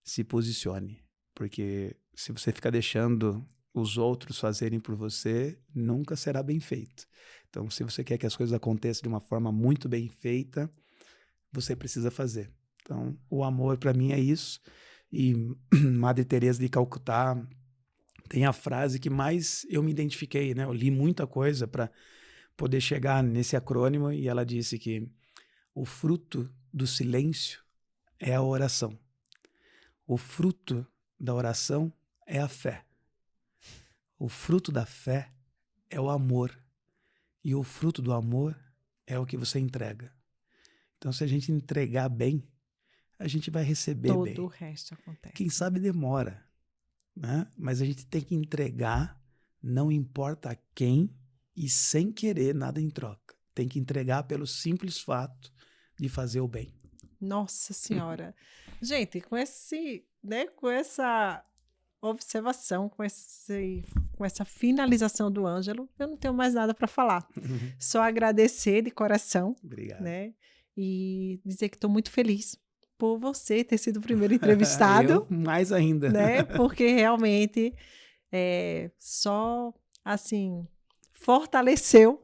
Se posicione. Porque se você ficar deixando os outros fazerem por você, nunca será bem feito. Então, se você quer que as coisas aconteçam de uma forma muito bem feita, você precisa fazer. Então, o amor para mim é isso. E Madre Teresa de Calcutá tem a frase que mais eu me identifiquei, né? Eu li muita coisa para poder chegar nesse acrônimo e ela disse que o fruto do silêncio é a oração. O fruto da oração é a fé. O fruto da fé é o amor. E o fruto do amor é o que você entrega. Então, se a gente entregar bem, a gente vai receber bem. Todo o resto acontece. Quem sabe demora, né? Mas a gente tem que entregar, não importa a quem, e sem querer nada em troca. Tem que entregar pelo simples fato de fazer o bem. Nossa Senhora. Gente, com essa observação, com essa finalização do Ângelo, eu não tenho mais nada para falar. Só agradecer de coração. Obrigado. Né? E dizer que estou muito feliz por você ter sido o primeiro entrevistado. Eu, mais ainda. Né? Porque realmente só assim fortaleceu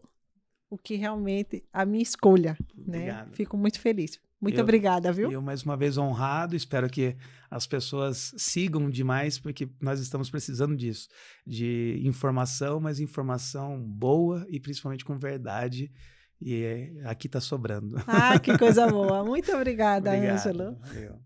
o que realmente a minha escolha. Né? Fico muito feliz. Muito obrigada, viu? Eu, mais uma vez, honrado. Espero que as pessoas sigam demais, porque nós estamos precisando disso. De informação, mas informação boa e principalmente com verdade. E aqui está sobrando. Ah, que coisa boa. Muito obrigada, Ângelo. Valeu.